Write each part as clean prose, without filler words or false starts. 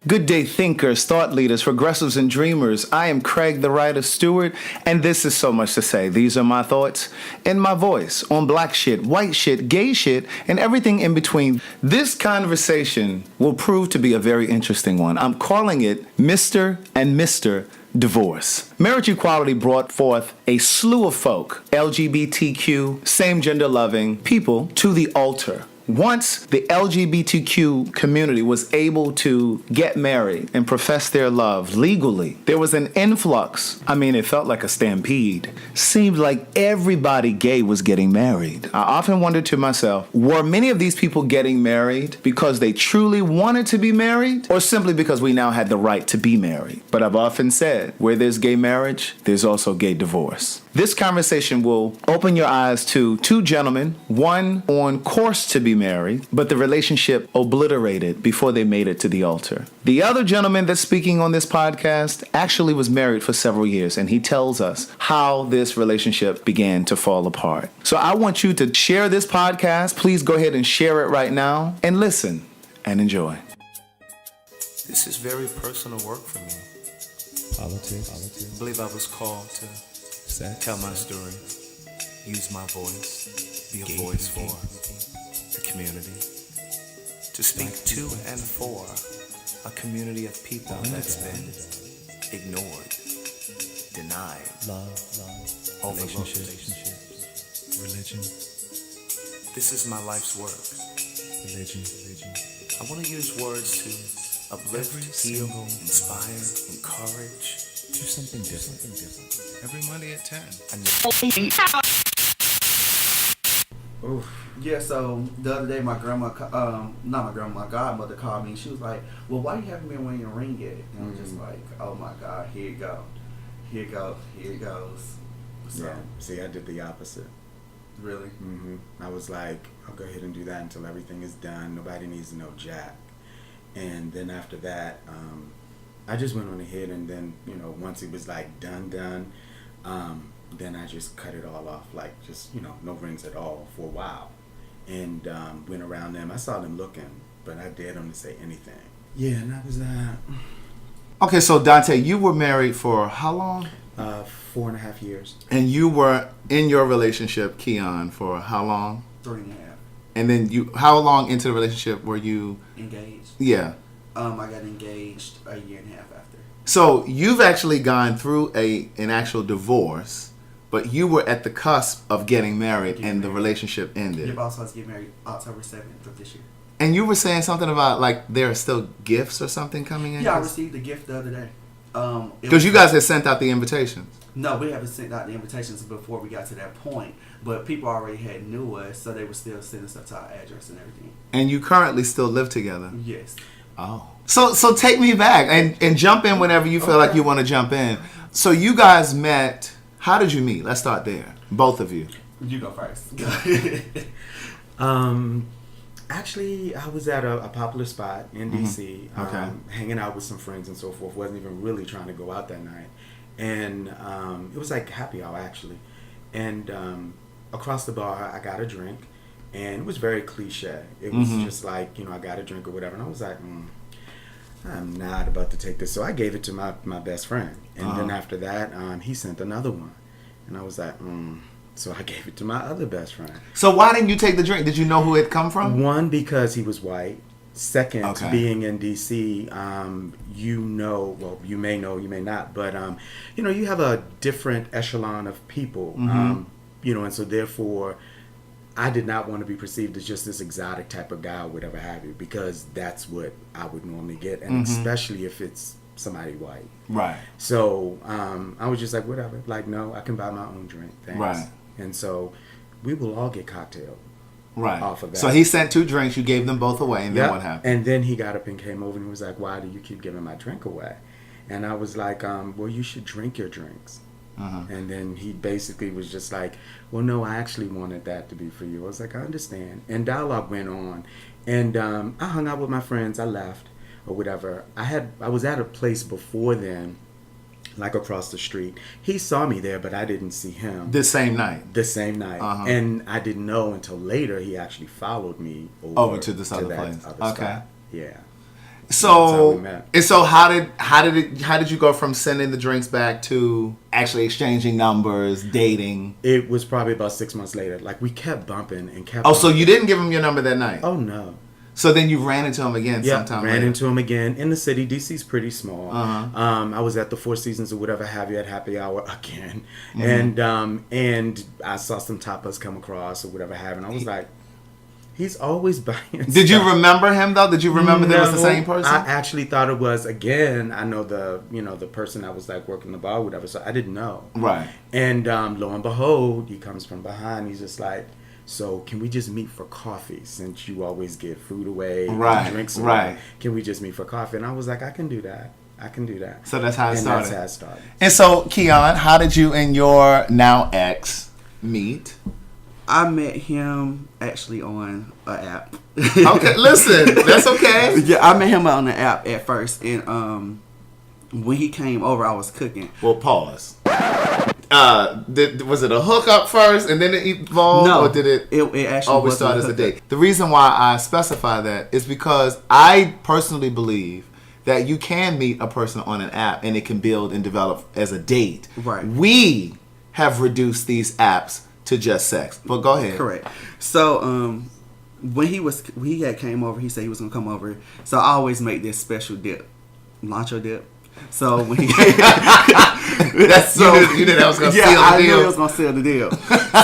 Good day, thinkers, thought leaders, progressives, and dreamers. I am Craig, the writer Stewart, and this is So Much to Say. These are my thoughts in my voice on black shit, white shit, gay shit, and everything in between. This conversation will prove to be a very interesting one. I'm calling it Mr. and Mr. Divorce. Marriage equality brought forth a slew of folk, LGBTQ, same-gender loving people, to the altar. Once the LGBTQ community was able to get married and profess their love legally, there was an influx. I mean, it felt like a stampede. Seemed like everybody gay was getting married. I often wondered to myself, were many of these people getting married because they truly wanted to be married, or simply because we now had the right to be married? But I've often said, where there's gay marriage, there's also gay divorce. This conversation will open your eyes to two gentlemen, one on course to be married, but the relationship obliterated before they made it to the altar. The other gentleman that's speaking on this podcast actually was married for several years, and he tells us how this relationship began to fall apart. So I want you to share this podcast. Please go ahead and share it right now, and listen and enjoy. This is very personal work for me. Politics. I believe I was called to tell my story, use my voice, be a voice for the community, to speak to and for a community of people that's been ignored, denied, overlooked. Religion. This is my life's work. Religion. I want to use words to uplift, heal, inspire, encourage. Do something different. Every Monday at 10. Yeah, so the other day my godmother called me and she was like, well, why you haven't been wearing your ring yet? And I'm just like, oh my God, here it goes. So, Yeah, see, I did the opposite. really? I was like, I'll go ahead and do that until everything is done. Nobody needs to know jack. And then after that, I just went on ahead and then, once it was like done, then I just cut it all off, like just, no rings at all for a while. And went around them. I saw them looking, but I dared them to say anything. Yeah, and that was that. Okay, so Dante, you were married for how long? 4.5 years. And you were in your relationship, Keon, for how long? 3.5. And then how long into the relationship were you? Engaged. Yeah. I got engaged a year and a half after. So you've actually gone through an actual divorce, but you were at the cusp of getting married and the relationship ended. Your boss was getting married October 7th of this year. And you were saying something about like there are still gifts or something coming in? Yeah, I received a gift the other day. Because you guys had sent out the invitations. No, we haven't sent out the invitations before we got to that point. But people already had knew us, so they were still sending stuff to our address and everything. And you currently still live together? Yes. Oh. So take me back and jump in whenever you feel like you want to jump in. So you guys met, how did you meet? Let's start there. Both of you. You go first. Actually, I was at a popular spot in D.C. Okay. Hanging out with some friends and so forth. Wasn't even really trying to go out that night. And it was like happy hour, actually. And across the bar, I got a drink. And it was very cliche. It was just like, I got a drink or whatever. And I was like, I'm not about to take this. So I gave it to my best friend. And then after that, he sent another one. And I was like, So I gave it to my other best friend. So why didn't you take the drink? Did you know who it come from? One, because he was white. Second, Okay. being in D.C., you may know, you may not, but, you have a different echelon of people, and so therefore, I did not want to be perceived as just this exotic type of guy or whatever have you, because that's what I would normally get, and especially if it's somebody white. Right. So I was just like, whatever, like, no, I can buy my own drink, thanks. Right. And so we will all get cocktailed. Right. Off of that. So he sent 2 drinks, you gave them both away, and then Yep. what happened? And then he got up and came over and was like, why do you keep giving my drink away? And I was like, well, you should drink your drinks. And then he basically was just like, well, no, I actually wanted that to be for you. I was like, I understand. And dialogue went on. And I hung out with my friends. I left or whatever. I was at a place before then, like across the street. He saw me there, but I didn't see him. The same night? The same night. And I didn't know until later he actually folled me Over to this other place. Other Okay. spot. Yeah. That's how we So met. and so how did you go from sending the drinks back to actually exchanging numbers, dating? It was probably about 6 months later. Like, we kept bumping and kept. Oh, so bumping. you didn't give him your number that night? Oh no. So then you ran into him again Yeah, sometime ran later. into him again in the city. DC's pretty small. Uh-huh. I was at the Four Seasons or whatever have you at happy hour again, Mm-hmm. and I saw some tapas come across or whatever have, and I was like, he's always buying. Did you stuff. remember him though? Did you remember that it was the No, same person? I actually thought it was again. I know the person that was like working the bar or whatever, so I didn't know. Right. And lo and behold, he comes from behind. He's just like, so can we just meet for coffee since you always give food away, and Right, drinks away? right. Can we just meet for coffee? And I was like, I can do that. I can do that. So that's how it and started. That's how it started. And so, Keon, how did you and your now ex meet? I met him actually on an app. Okay, listen, that's okay. Yeah, I met him on the app at first, and when he came over, I was cooking. Well, pause. Was it a hookup first and then it evolved, No, or did it actually always wasn't start a as a hookup. date? The reason why I specify that is because I personally believe that you can meet a person on an app and it can build and develop as a date. Right. We have reduced these apps to just sex. But go ahead. Correct. So when he had came over, he said he was gonna come over. So I always make this special dip, nacho dip. So when he That's you knew that was gonna seal the I deal. knew it was gonna seal the deal.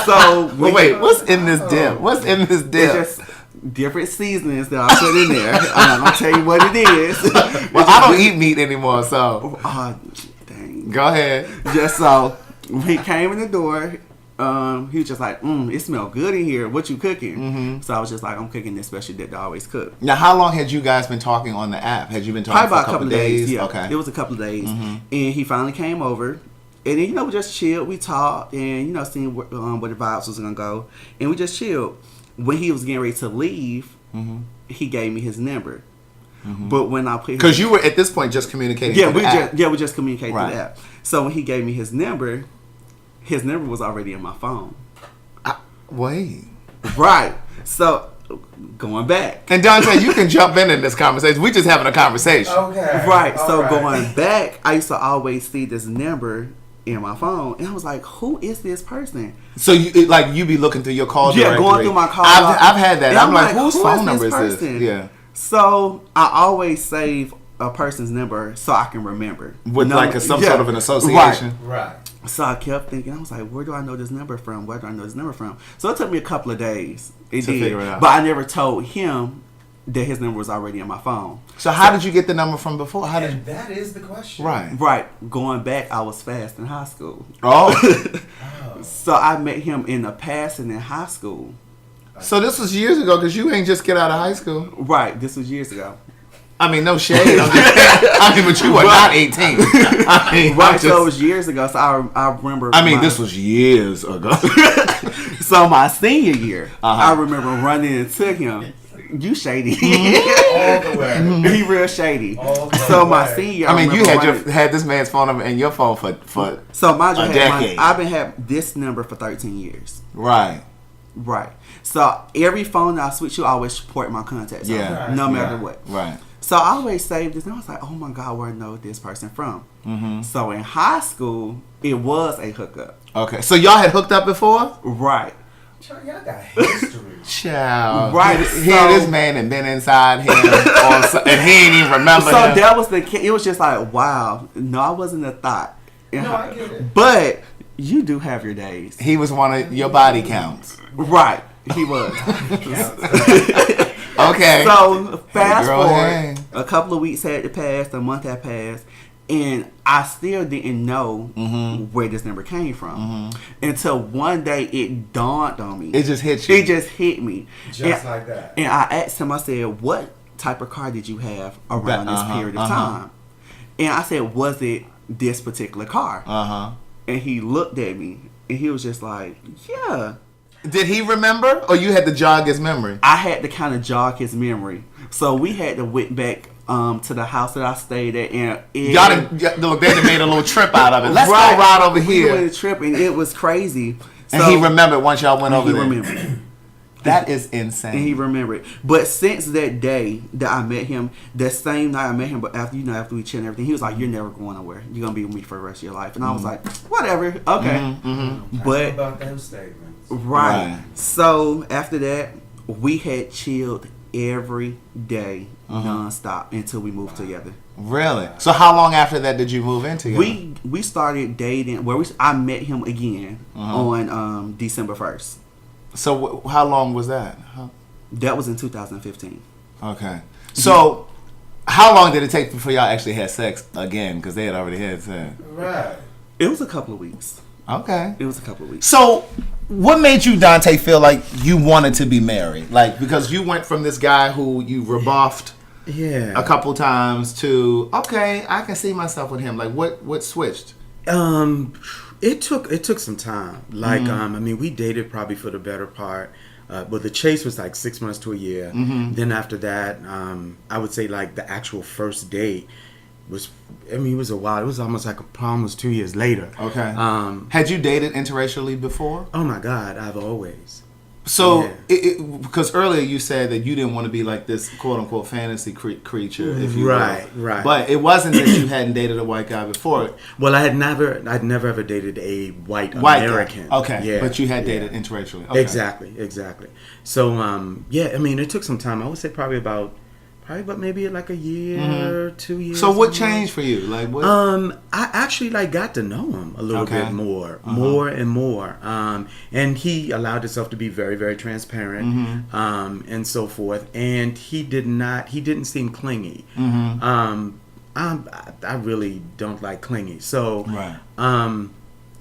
So But wait, what's in this dip? What's in this dip? It's just different seasonings that I put in there. I'm not gonna tell you what it is. Well, I don't eat meat anymore, so Dang. go ahead. Just so when he came in the door, he was just like, it smells good in here. What you cooking? Mm-hmm. So I was just like, I'm cooking this special dip that I always cook. Now, how long had you guys been talking on the app? Had you been talking Probably for about a couple of days. Yeah, Okay. it was a couple of days, Mm-hmm. and he finally came over, and then we just chilled. We talked, and seen where the vibes was gonna go, and we just chilled. When he was getting ready to leave, Mm-hmm. he gave me his number. But when I put Because you were at this point just communicating. yeah, through the app. we just communicated Right. through the app. So when he gave me his number was already in my phone. Wait. Right. So going back. And Dante, you can jump in this conversation. We just having a conversation. Okay. Right. So going back, I used to always see this number in my phone, and I was like, "Who is this person?" So you be looking through your call Yeah, directory. going through my call. I've had that. And I'm like, "Who whose is phone this number is this? person?" Yeah. So I always save a person's number so I can remember. With some Yeah. sort of an association. Right. So I kept thinking, I was like, where do I know this number from? Where do I know this number from? So it took me a couple of days. It To did. figure it out. But I never told him that his number was already in my phone. So how did you get the number from before? How did you? And that is the question. Right. Right. Going back, I was fast in high school. Oh. So I met him in the passing in high school. So this was years ago because you ain't just get out of high school. Right. This was years ago. I mean, no shade. I'm just, but you were not 18. I mean, Right. So it was years ago. So I remember. this was years ago. So my senior year, Uh-huh. I remember running into him. You shady. All the way. He real shady. All the So my way. senior year, I mean, you remember had running- had this man's phone number in your phone for So mind you, a decade. I've been having this number for 13 years. Right. Right. So every phone that I switch to, I always support my contacts. Yeah. On, no matter Yeah. what. Right. So I always saved this, and I was like, oh my God, where I know this person from? Mm-hmm. So in high school, it was a hookup. Okay. So y'all had hooked up before? Right. Y'all got history. Child. Right, Here so- this man had been inside him, and he ain't even remember So him. that was it was just like, wow. No, I wasn't a thought. No, I get it. But you do have your days. He was one of your body counts. Right. He was. Okay. So fast Girl, forward, hey. a couple of weeks had passed, a month had passed, and I still didn't know Mm-hmm. where this number came from until one day it dawned on me. It just hit you. It just hit me. Just and, like that. And I asked him, I said, what type of car did you have around this period of time? And I said, was it this particular car? Uh-huh. And he looked at me, and he was just like, yeah. Did he remember, or you had to jog his memory? I had to kind of jog his memory. So we had to went back to the house that I stayed at. And Look, they made a little trip out of it. Let's Right. go ride over We here. went a trip, and it was crazy. And he remembered once y'all went over He there. remembered. That is And he insane. remembered. But since that day that I met him, that same night I met him, but after we chilled and everything, he was like, "You're never going nowhere. You're gonna be with me for the rest of your life." And I was like, "Whatever, okay." But about those statements. right. Right. So after that, we had chilled every day nonstop until we moved together. Really? So how long after that did you move in together? We started dating. I met him again on December 1st. So how long was that? That was in 2015. Okay. So how long did it take before y'all actually had sex again? Because they had already had sex. Right. It was a couple of weeks. Okay. It was a couple of weeks. So what made you, Dante, feel like you wanted to be married? Like, because you went from this guy who you rebuffed Yeah. a couple times to, okay, I can see myself with him. Like, what switched? It took some time. Like, I mean, we dated probably for the better part. But the chase was like 6 months to a year. Then after that, I would say like the actual first date was, I mean, it was a while. It was almost like almost 2 years later. Okay. Had you dated interracially before? Oh my God, I've always. So, Yeah. because earlier you said that you didn't want to be like this quote unquote fantasy creature, if you Right, will. right. But it wasn't that you hadn't dated a white guy before. Well, I'd never ever dated a white White American. guy. Okay. Yeah, But you had yeah. dated interracially. Okay. Exactly. So, yeah, I mean, it took some time. I would say probably about maybe like a year, 2 years. So what something like changed for you? Like what? I actually like got to know him a little Okay. bit more and more. And he allowed himself to be very, very transparent, and so forth. And he didn't seem clingy. I really don't like clingy. So, Right.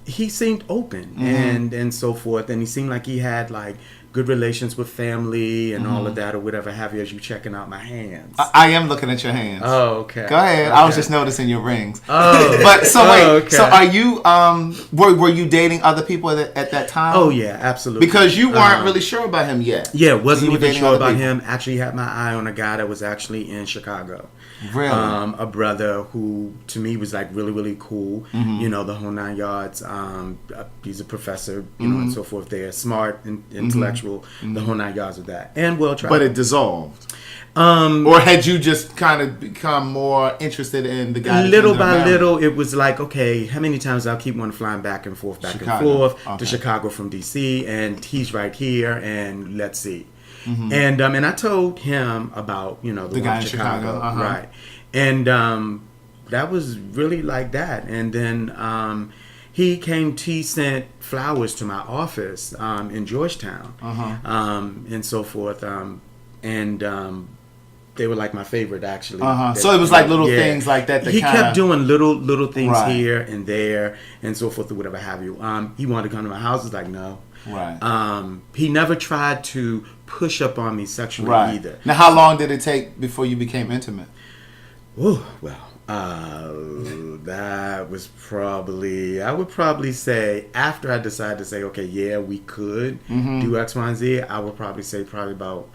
he seemed open and so forth. And he seemed like he had like good relations with family and all of that or whatever have you as you checking out my hands. I am looking at your hands. Oh, okay. Go ahead. I was Okay. just noticing your rings. Oh. But so wait. Oh, okay. So are you were you dating other people at that time? Oh, yeah, absolutely. Because you weren't really sure about him yet. Yeah, wasn't You were even dating sure other about people. him. Actually had my eye on a guy that was actually in Chicago. Really? A brother who to me was like really, really cool. You know, the whole 9 yards. He's a professor, you know, and so forth there. Smart, intellectual, the whole 9 yards of that. And well traveled. But it dissolved. Or had you just kind of become more interested in the guy? that you Little ended up by marrying? little, it was like, okay, how many times I'll keep one flying back and forth Chicago. to Okay. Chicago from DC, and he's right here, and let's see. And I told him about the guy one in Chicago, uh-huh. right? And that was really like that. And then he sent flowers to my office in Georgetown, and so forth, and they were like my favorite actually. So it was like little things like that He kinda- kept doing little things Right. here and there and so forth or whatever have you. He wanted to come to my house. I was like, no. Right. He never tried to push up on me sexually Right. either. Now, how long did it take before you became intimate? Oh, well, that was I would probably say after I decided to say, okay, yeah, we could do X, Y, and Z, I would probably say probably about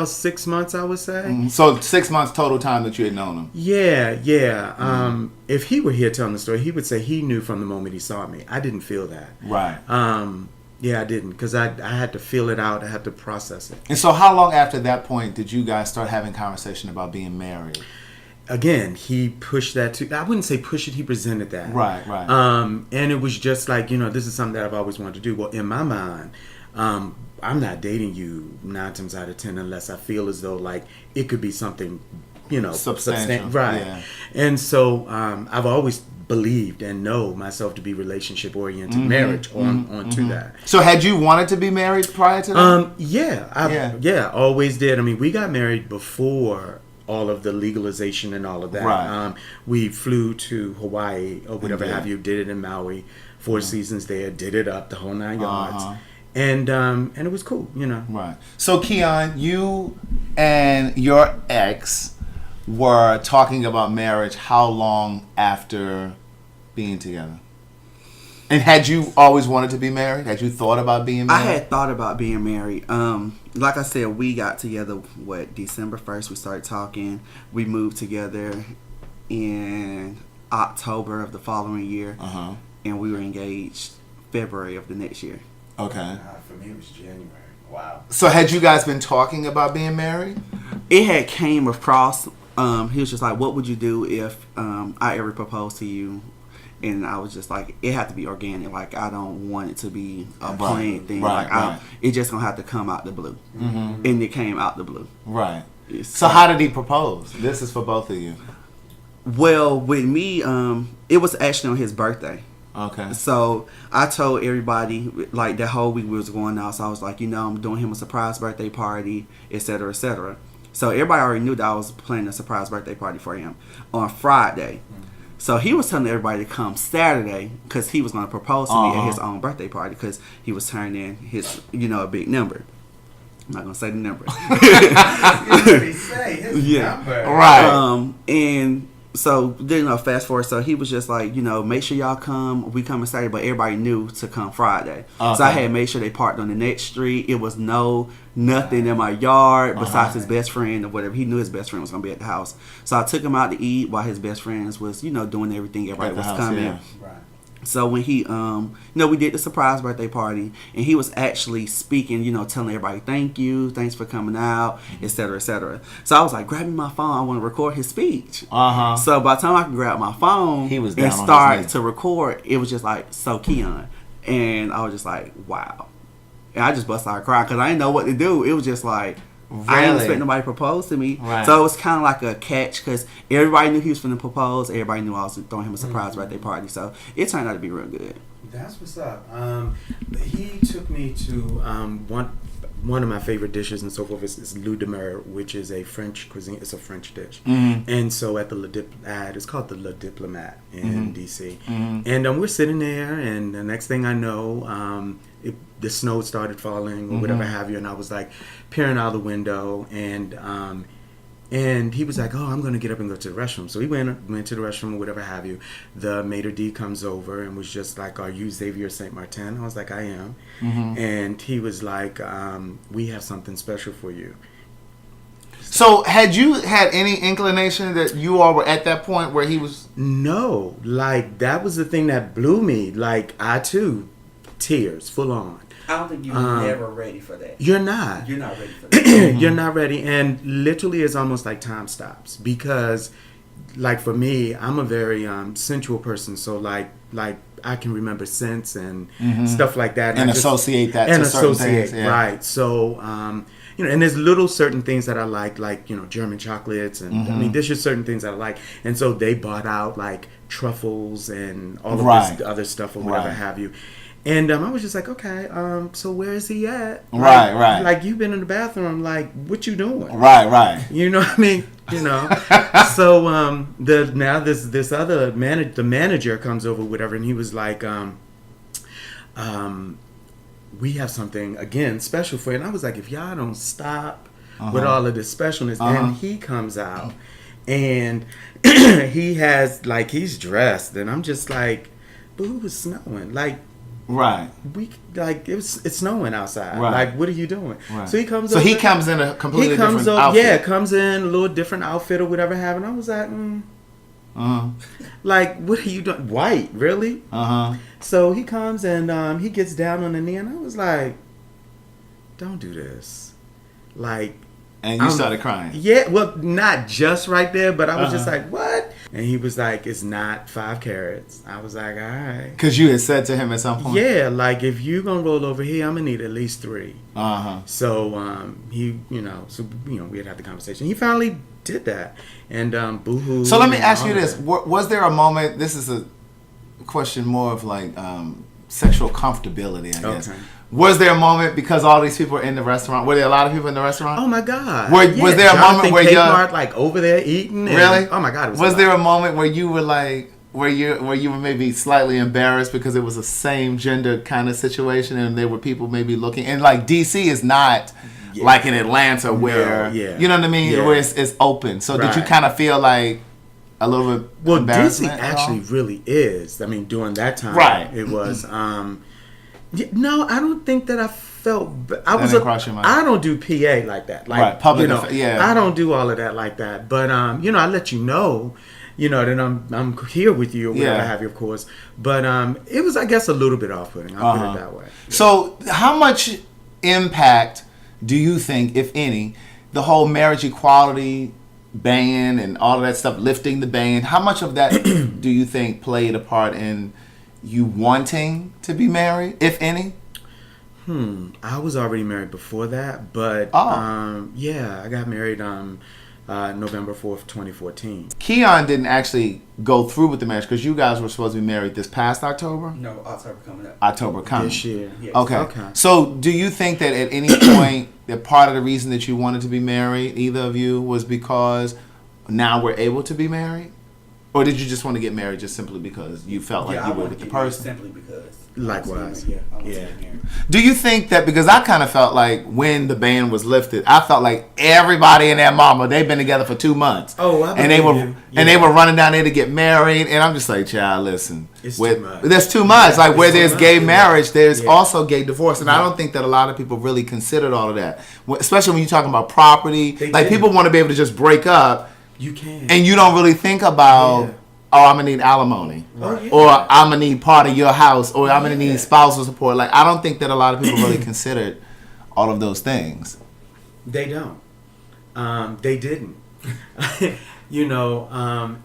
6 months, I would say. So 6 months total time that you had known him. Yeah. If he were here telling the story, he would say he knew from the moment he saw me. I didn't feel that. Right. Yeah, I didn't, because I had to feel it out. I had to process it. And so how long after that point did you guys start having conversation about being married? Again, he pushed that too. I wouldn't say push it. He presented that. Right. And it was just like, this is something that I've always wanted to do. Well, in my mind, I'm not dating you 9 times out of 10 unless I feel as though like it could be something, Substantial, right? yeah. And so I've always believed and know myself to be relationship oriented, marriage on to that. So had you wanted to be married prior to that? Yeah, always did. I mean, we got married before all of the legalization and all of that. Right. We flew to Hawaii or whatever Okay. have you, did it in Maui, 4 seasons there, did it up the whole 9 yards. Uh-huh. And it was cool, Right. So Keon, you and your ex were talking about marriage how long after being together? And had you always wanted to be married? Had you thought about being I married? had thought about being married. Like I said, we got together, December 1st, we started talking. We moved together in October of the following year. And we were engaged February of the next year. Okay. For me, it was January. Wow. So had you guys been talking about being married? It had came across. He was just like, "What would you do if I ever proposed to you?" And I was just like, "It had to be organic. Like I don't want it to be a planned thing. Right, like right. it just gonna have to come out the blue." Mm-hmm. And it came out the blue. Right. It's- So how did he propose? This is for both of you. Well, with me, it was actually on his birthday. Okay. So I told everybody, like that whole week we was going out, so I was like, I'm doing him a surprise birthday party, etc., etc. So everybody already knew that I was planning a surprise birthday party for him on Friday. So he was telling everybody to come Saturday because he was going to propose to me at his own birthday party because he was turning his, a big number. I'm not going to say the number. What he say? His number. Right. And so then fast forward, so he was just like, make sure y'all come. We coming Saturday, but everybody knew to come Friday. Okay. So I had made sure they parked on the next street. It was nothing in my yard besides his best friend or whatever. He knew his best friend was gonna be at the house. So I took him out to eat while his best friends was, doing everything. Everybody At the was house, coming. yeah. Right. So when he, we did the surprise birthday party, and he was actually speaking, telling everybody, thanks for coming out, et cetera, et cetera. So I was like, grab me my phone, I want to record his speech. So by the time I could grab my phone He was down and on his start knees. to record, it was just like so Keon, and I was just like, wow. And I just busted out crying because I didn't know what to do. It was just like, I didn't Really? expect nobody to propose to me. Right. So it was kind of like a catch because everybody knew he was going to propose. Everybody knew I was throwing him a surprise birthday party. So it turned out to be real good. That's what's up. He took me to one of my favorite dishes and so forth is loup de mer, which is a French cuisine. It's a French dish. Mm-hmm. And so at the it's called the Le Diplomat in D.C. Mm-hmm. And we're sitting there, and the next thing I know, the snow started falling or whatever have you, and I was like peering out the window, and he was like, "Oh, I'm going to get up and go to the restroom." So he went to the restroom or whatever have you. The maitre d' comes over and was just like, "Are you Xavier Saint Martin?" I was like, "I am." And he was like, "We have something special for you." So had you had any inclination that you all were at that point where he was? No, like that was the thing that blew me. Like I too, tears full on. I don't think you're never ready for that. You're not. You're not ready for that. You're not ready, and literally it's almost like time stops because like for me, I'm a very sensual person, so like I can remember scents and stuff like that, And I just- associate that and to certain associate things, yeah. right. So and there's little certain things that I like German chocolates, and I mean there's just certain things that I like, and so they bought out like truffles and all of Right. this other stuff or whatever Right. have you. And I was just like, okay, so where is he at? Right, Like, right. Like you've been in the bathroom, like what you doing? Right. You know what I mean? So this other the manager comes over, whatever, and he was like, we have something again special for you. And I was like, if y'all don't stop with all of this specialness, and he comes out and he has like he's dressed, and I'm just like, boo, it's snowing. Like Right. it's snowing outside. Right. Like, what are you doing? Right. So he comes. So he over, comes in a completely he comes different up, outfit. yeah, comes in a little different outfit or whatever have, and I was like, like, what are you doing? White, really? So he comes and he gets down on the knee, and I was like, don't do this. Like, And you started crying. yeah, well, not just right there, but I was just like, what? And he was like, it's not 5 carats. I was like, all right. Because you had said to him at some point. Yeah, like if you gonna roll over here, I'm gonna need at least 3. So he, we had had the conversation. He finally did that, and boohoo. So let me and ask all you of this: that. was there a moment? This is a question more of like sexual comfortability, I guess. Okay. Was there a moment because all these people were in the restaurant? Were there a lot of people in the restaurant? Oh my God! Was there a moment where you're like over there eating? And, really? Oh my God! It Was there a moment where you were like, where you were maybe slightly embarrassed because it was a same gender kind of situation, and there were people maybe looking, and like DC is not like in Atlanta where you know what I mean, Yeah. where it's open. So did you Right. kind of feel like a little bit Well, DC embarrassment at all? actually really is. I mean, during that time, Right. It was. No, I don't think that I felt. I was. didn't cross your mind. I don't do PA like that. Like, Right, public you know, yeah. I don't do all of that like that. But I let you know. That I'm here with you or whatever Yeah. have you, of course. But it was, I guess, a little bit off-putting. I'll put it that way. So how much impact do you think, if any, the whole marriage equality ban and all of that stuff, lifting the ban, how much of that do you think played a part in you wanting to be married, if any? I was already married before that, but yeah, I got married November 4th, 2014. Keon didn't actually go through with the marriage because you guys were supposed to be married this past October? No, October coming up. October coming. This year. Yes. Okay. So do you think that at any point that part of the reason that you wanted to be married, either of you, was because now we're able to be married? Or did you just want to get married just simply because you felt like you were with the person? Simply because. Likewise. I want to get married. Do you think that, because I kind of felt like when the ban was lifted, I felt like everybody and their mama, they've been together for 2 months. Oh, I and they were believe you. and they were running down there to get married, and I'm just like, child, listen, It's too much. there's too much. Yeah, like where it's too there's much. gay marriage, there's Yeah. also gay divorce, and I don't think that a lot of people really considered all of that, especially when you're talking about property. They Like didn't. people want to be able to just break up, You can. and you don't really think about. Yeah. Oh, I'm gonna need alimony, Oh, yeah. or I'm gonna need part of your house, or I'm gonna Yeah. need spousal support. Like I don't think that a lot of people really considered all of those things. They don't. They didn't.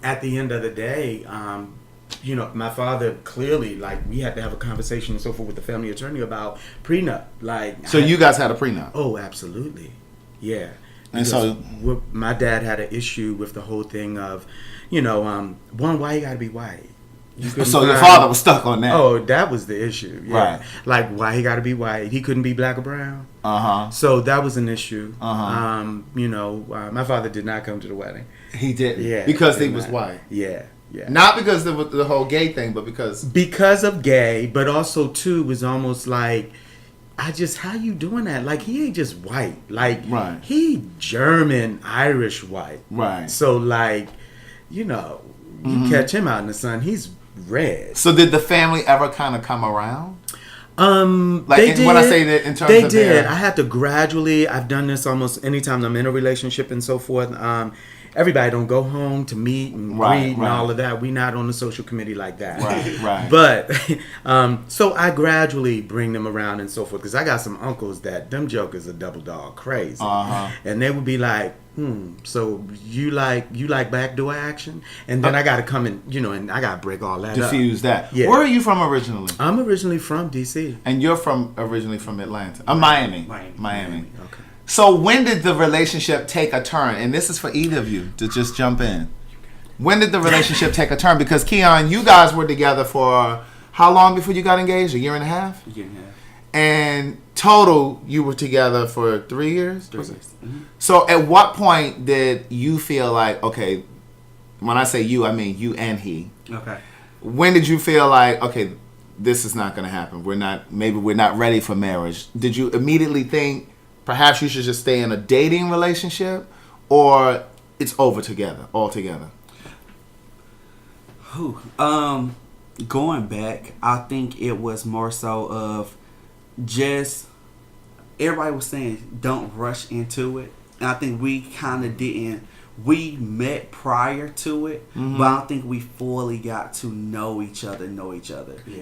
At the end of the day, my father clearly, like, we had to have a conversation and so forth with the family attorney about prenup. Like, So you guys had a prenup. Oh, absolutely. Yeah. And so- Because my dad had an issue with the whole thing of, one, why you gotta be white? You couldn't So your find- father was stuck on that. Oh, that was the issue. Yeah. Right. Like, why he gotta be white? He couldn't be black or brown. Uh-huh. So that was an issue. Uh-huh. My father did not come to the wedding. He didn't. Yeah. Because he did was not. white. Yeah. Yeah. Not because of the whole gay thing, but because of gay, but also too was almost like, how you doing that? Like, he ain't just white. Like, Right. he German, Irish white. Right. So, like, you catch him out in the sun, he's red. So did the family ever kind of come around? Like, when I say that in terms they of did. their- I had to gradually. I've done this almost anytime I'm in a relationship and so forth. Everybody don't go home to meet and Right, read and right. all of that. We not on the social committee like that. Right. But so I gradually bring them around and so forth because I got some uncles that them jokers are double dog crazy, Uh-huh. and they would be like, so you like backdoor action, and then I got to come and I got to break all that diffuse up. that. Yeah. Where are you from originally? I'm originally from DC. And you're originally from Atlanta. Miami. Miami. Okay. So when did the relationship take a turn? And this is for either of you to just jump in. When did the relationship take a turn? Because Keon, you guys were together for how long before you got engaged? 1.5 years? Yeah. And total, you were together for 3 years? 3 years. Mm-hmm. So at what point did you feel like, okay, when I say you, I mean you and he. Okay. When did you feel like, okay, this is not going to happen? Maybe we're not ready for marriage. Did you immediately think perhaps you should just stay in a dating relationship, or it's over altogether? Going back, I think it was more so of just everybody was saying don't rush into it, and I think we kind of didn't. We met prior to it, but I don't think we fully got to know each other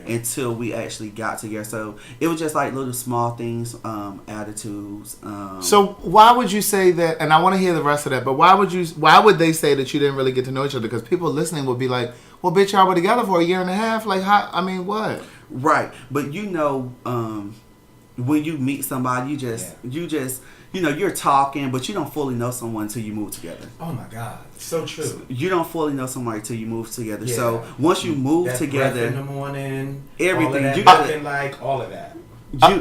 until we actually got together. So it was just like little small things, attitudes. So why would you say that? And I want to hear the rest of that. But why would they say that you didn't really get to know each other? Because people listening would be like, "Well, bitch, y'all were together for 1.5 years. Like, how? I mean, what?" Right, but when you meet somebody, you're talking, but you don't fully know someone until you move together. Oh my God, so true. You don't fully know somebody until you move together. Yeah. So once you move That together, breath in the morning, everything, all of that, you gotta- nothing like all of that.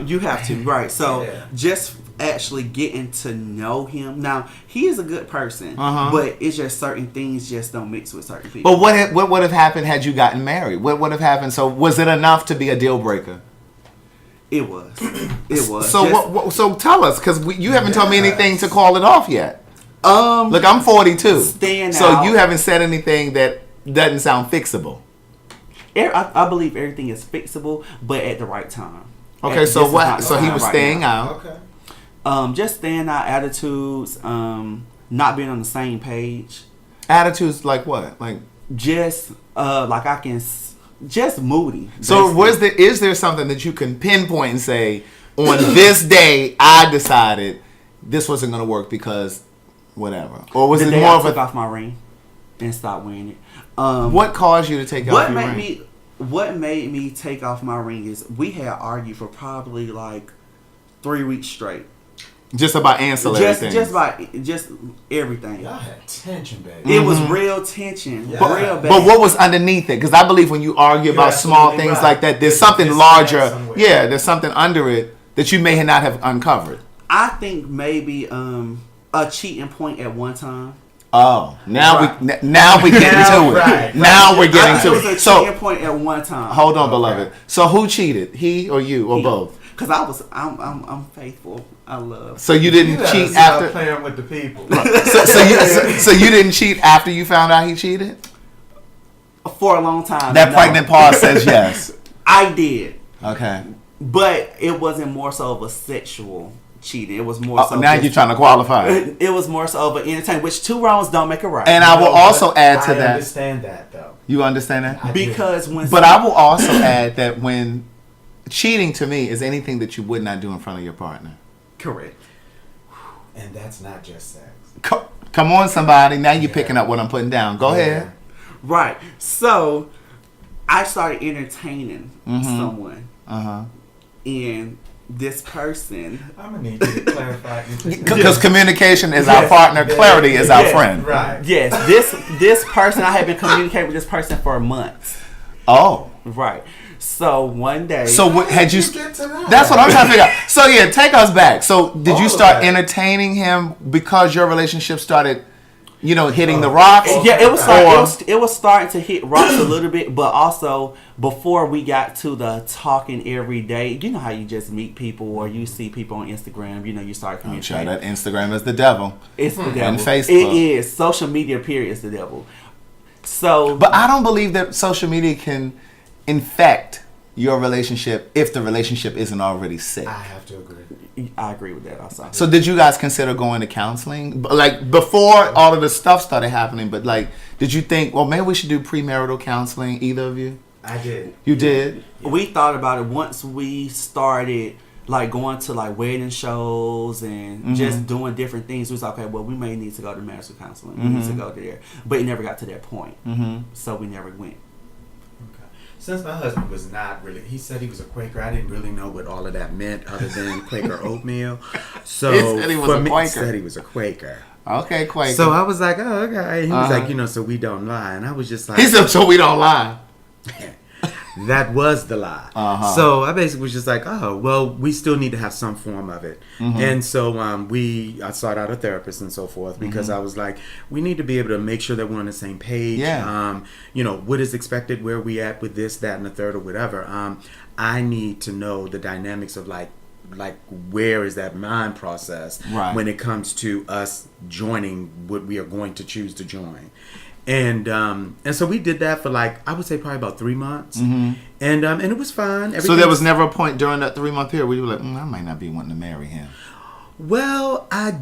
you have to, right? So Yeah. just actually getting to know him. Now he is a good person, Uh-huh. but it's just certain things just don't mix with certain people. But what would have happened had you gotten married? What would have happened? So was it enough to be a deal breaker? It was. So Just- so tell us, because you haven't told me anything to call it off yet. Um, Look, I'm 42, Stand so out. you haven't said anything that doesn't sound fixable. I believe everything is fixable, but at the right time. Okay, This so is what? not So the he time was right staying now. out. Okay. Just staying out, attitudes, not being on the same page. Attitudes like what? Like Just just moody. so? basically. Is there something that you can pinpoint and say, on this day I decided this wasn't going to work because whatever? Or was the it day more I of took a... off my ring and stopped wearing it. What caused you to take off your ring? What made me take off my ring is we had argued for probably like 3 weeks straight. Just about ancillary things. Just everything. Y'all had tension, baby. It was real tension, Yeah. real bad. But what was underneath it? Because I believe when you argue about small absolutely things right. like that, there's There's something a larger. disconnect somewhere. Yeah, there's something under it that you may not have uncovered. I think maybe a cheating point at one time. Oh, now Right. we getting to it. Right. Now we're getting It to was a it. cheating So point at one time. hold on, Okay. beloved. So who cheated? He or you or He. both? Because I'm faithful. I love. So you didn't You gotta cheat stop after. playing with the people. So you didn't cheat after you found out he cheated? For a long time. That no. pregnant pause says yes. I did. Okay. But it wasn't more so of a sexual cheating. It was more so. Now you're trying to qualify it. It was more so of an entertainment, which 2 wrongs don't make a right. And I will No, also but add to I that. understand that though. You understand that? I do. because when But I will also add that when cheating to me is anything that you would not do in front of your partner. correct. And that's not just sex. Come on, somebody. Now you're Yeah. picking up what I'm putting down. Go ahead. Right. So I started entertaining someone, Uh-huh. and this person. I'm gonna need you to clarify. Because communication is our partner, clarity is our friend. Right. Yes, this person, I had been communicating with this person for months. Oh. Right. So one day. So what, had you... Get to that. That's what I'm trying to figure out. So yeah, take us back. So did you All start of that. entertaining him because your relationship started, hitting the rocks? Yeah, it was, Or- it was starting to hit rocks a little bit, but also before we got to the talking every day, you know how you just meet people or you see people on Instagram, you start I'm sure communicating. that Instagram is the devil. It's the devil. And Facebook. It is. Social media, period, is the devil. So, But I don't believe that social media can infect your relationship if the relationship isn't already sick. I have to agree. I agree with that also. So did you guys consider going to counseling? Like before all of the stuff started happening, but like did you think, well, maybe we should do premarital counseling, either of you? I did. You did? We thought about it once we started like going to like wedding shows and just doing different things. We was like, okay, well, we may need to go to marital counseling. We need to go there, but it never got to that point, so we never went. Okay. Since my husband was not really, he said he was a Quaker. I didn't really know what all of that meant other than Quaker oatmeal. So He said he was for a me, Quaker. he said he was a Quaker. Okay, Quaker. So I was like, oh, okay. He was Uh-huh. like, so we don't lie. And I was just like, he said, so we don't lie. that was the lie. Uh-huh. So I basically was just like, oh, well, we still need to have some form of it. And so I sought out a therapist and so forth because I was like, we need to be able to make sure that we're on the same page. Yeah. What is expected, where we at with this, that, and the third or whatever. I need to know the dynamics of like where is that mind process Right. when it comes to us joining what we are going to choose to join. And so we did that for like, I would say probably about 3 months. And it was fine. So there was never a point during that 3-month period where you were like, I might not be wanting to marry him. Well, I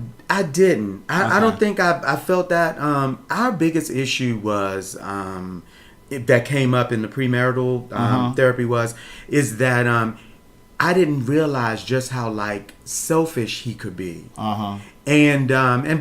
didn't. I don't think I felt that. Our biggest issue was that came up in the premarital therapy is that I didn't realize just how like selfish he could be. And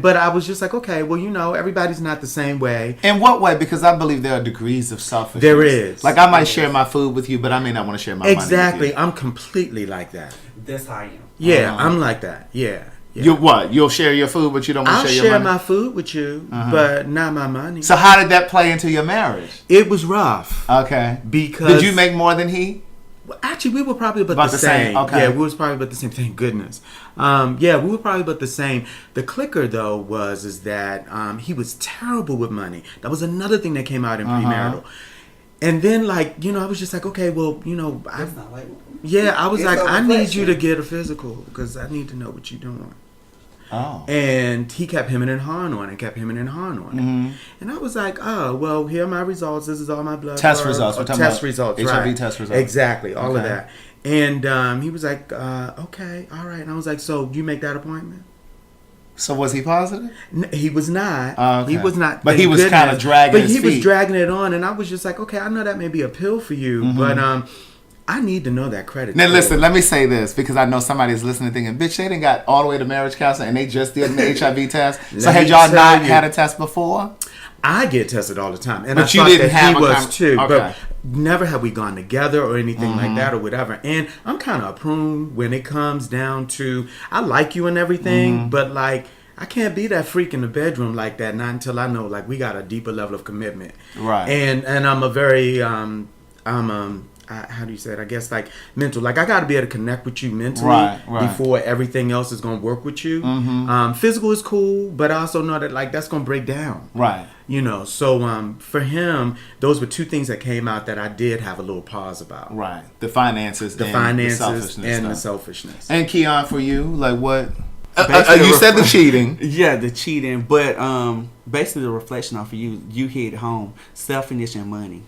but I was just like, okay, well, everybody's not the same way. In what way? Because I believe there are degrees of selfishness. There is. Like I might share my food with you, but I may not want to share my money Exactly. with you. I'm completely like that. That's how I am. Yeah, I'm like that. Yeah. You what? You'll share your food, but you don't want I'll to share share your money? my food with you, but not my money. So how did that play into your marriage? It was rough Okay. because Did you make more than he? Well, actually, we were probably about About the the same, same. okay. Yeah, we was probably about the same. Thank goodness. Yeah, we were probably about the same. The clicker though is that he was terrible with money. That was another thing that came out in premarital. And then I was just like, okay, well, That's not like. I was It's like, I need you overpressure. to get a physical because I need to know what you're doing. Oh. And he kept hemming and hawing on it, And I was like, oh, well, here are my results. This is all my blood Test work. results. We're talking Test about results, HIV right. test results. Exactly, all of Okay. that. And he was like, okay, all right. And I was like, so you make that appointment? So was he positive? He was not. Oh, okay. He was not. But thank he was goodness. kinda dragging But his he was feet. dragging it on, and I was just like, okay, I know that may be a pill for you, but I need to know that credit. Now score. listen, let me say this because I know somebody's listening thinking, bitch, they didn't got all the way to marriage counseling and they just did the HIV test. So Let had me y'all tell not you. had a test before? I get tested all the time, and But I you thought didn't that have he a was too. okay. But never have we gone together or anything like that or whatever. And I'm kind of a prune when it comes down to I like you and everything, but like I can't be that freak in the bedroom like that. Not until I know like we got a deeper level of commitment. Right. And I'm a very how do you say it? I guess like mental. Like I got to be able to connect with you mentally Right. before everything else is gonna work with you. Physical is cool, but I also know that like that's gonna break down. Right. You know, so for him, those were two things that came out that I did have a little pause about. Right. The finances The and finances the selfishness. and the stuff. selfishness. And Keon, for you, like what? Basically You said the cheating. Yeah, the cheating, but basically the reflection off of you hit home selfishness and money.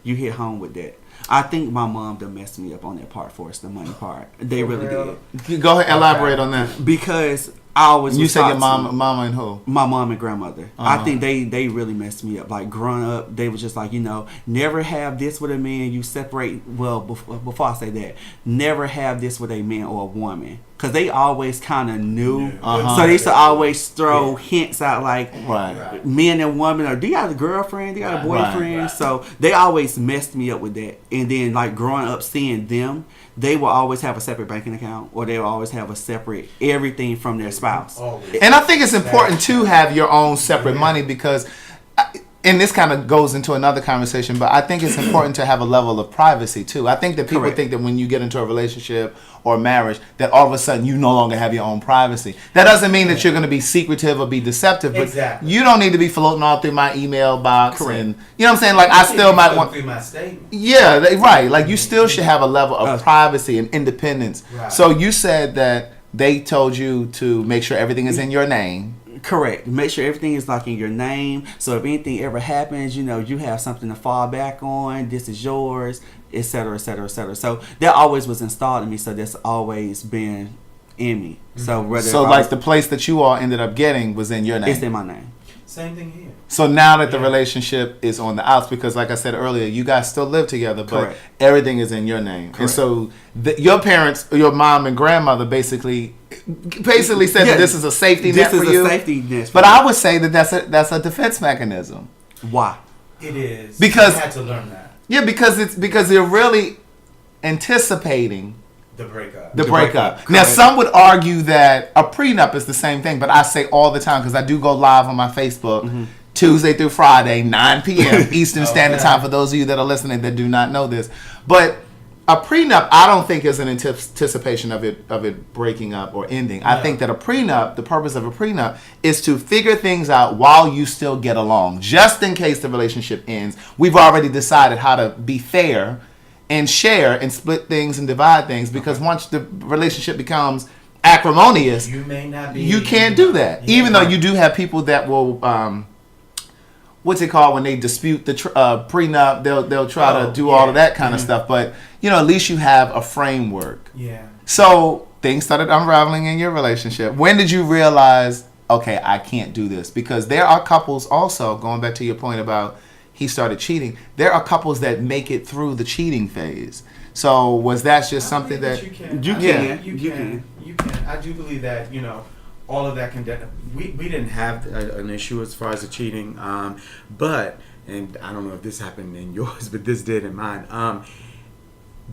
You hit home with that. I think my mom done messed me up on that part for us, the money part. They really did. Go ahead, elaborate on that. Because I always You was said your taught to- mama and who? my mom and grandmother. I think they really messed me up. Like growing up, they was just like, never have this with a man. You separate. Well, before I say that, never have this with a man or a woman, because they always kind of knew. So they used to always throw hints out like, Right. men and women, or do you got a girlfriend? Do you got a boyfriend? Right. So they always messed me up with that. And then like growing up, seeing them, they will always have a separate banking account, or they will always have a separate everything from their spouse. Always. And I think it's important to have your own separate money because, and this kind of goes into another conversation, but I think it's important to have a level of privacy too. I think that people Correct. think that when you get into a relationship or marriage, that all of a sudden you no longer have your own privacy. That doesn't mean that you're going to be secretive or be deceptive, but Exactly. you don't need to be floating all through my email box. Correct. And you know what I'm saying? Like I still might want. through my statement. Yeah, right. Like you still should have a level of privacy and independence. Right. So you said that they told you to make sure everything is in your name. Correct. Make sure everything is like in your name. So if anything ever happens, you have something to fall back on. This is yours, et cetera, et cetera, et cetera. So that always was installed in me. So that's always been in me. So whether So like the place that you all ended up getting was in your name. it's in my name. Same thing here. So now that the relationship is on the outs, because like I said earlier, you guys still live together, but Correct. everything is in your name. And Correct. so your parents, your mom and grandmother basically said that this is a safety net This for is you. a safety net. But I would say that that's a defense mechanism. Why? It is. Because- I had to learn that. Yeah, because they're really anticipating The breakup. the breakup. breakup. Now, Correct. some would argue that a prenup is the same thing, but I say all the time because I do go live on my Facebook Tuesday through Friday, 9 p.m. Eastern Standard Okay. Time for those of you that are listening that do not know this. But a prenup, I don't think is an anticipation of it breaking up or ending. I think that a prenup, the purpose of a prenup, is to figure things out while you still get along, just in case the relationship ends. We've already decided how to be fair and share and split things and divide things, because once the relationship becomes acrimonious, You may not be. you can't do that. Yeah. Even though you do have people that will, what's it called when they dispute the prenup? They'll try to do all of that kind of stuff. But at least you have a framework. Yeah. So things started unraveling in your relationship. When did you realize, okay, I can't do this? Because there are couples also, going back to your point about he started cheating, there are couples that make it through the cheating phase. So was that just something I believe that you can? You I can. believe You You can. You can. I do believe that all of that can. We didn't have an issue as far as the cheating, but and I don't know if this happened in yours, but this did in mine.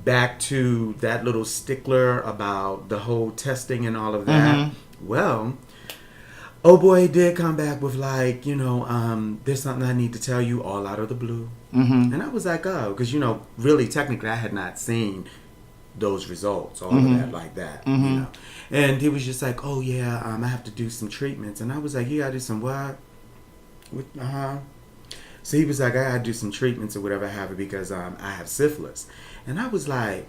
Back to that little stickler about the whole testing and all of that. Well, oh boy, did come back with like, there's something I need to tell you all out of the blue. And I was like, oh, because, really technically I had not seen those results, all of that like that, And he was just like, oh yeah, I have to do some treatments. And I was like, you gotta do some what? So he was like, I gotta do some treatments or whatever I have because I have syphilis. And I was like,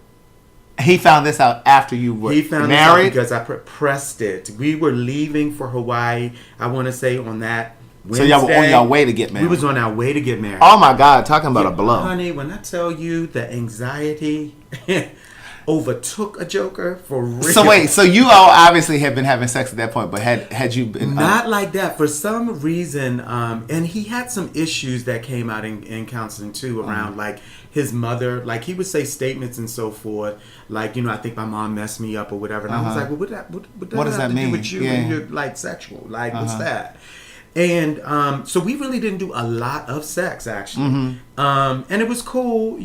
he found this out after you were he found married? this out because I pressed it. We were leaving for Hawaii, I want to say on that So Wednesday. y'all were on your way to get married. We was on our way to get married. Oh my God, talking about a blow. Honey, when I tell you the anxiety, overtook a joker for real. So wait, so you all obviously had been having sex at that point, but had you been Not like that. For some reason, and he had some issues that came out in counseling too around like his mother. Like he would say statements and so forth. Like, I think my mom messed me up or whatever. And I was like, well, what does that does that have to do mean? with you Yeah. and you're like sexual? Like, what's that? And so we really didn't do a lot of sex actually. And it was cool,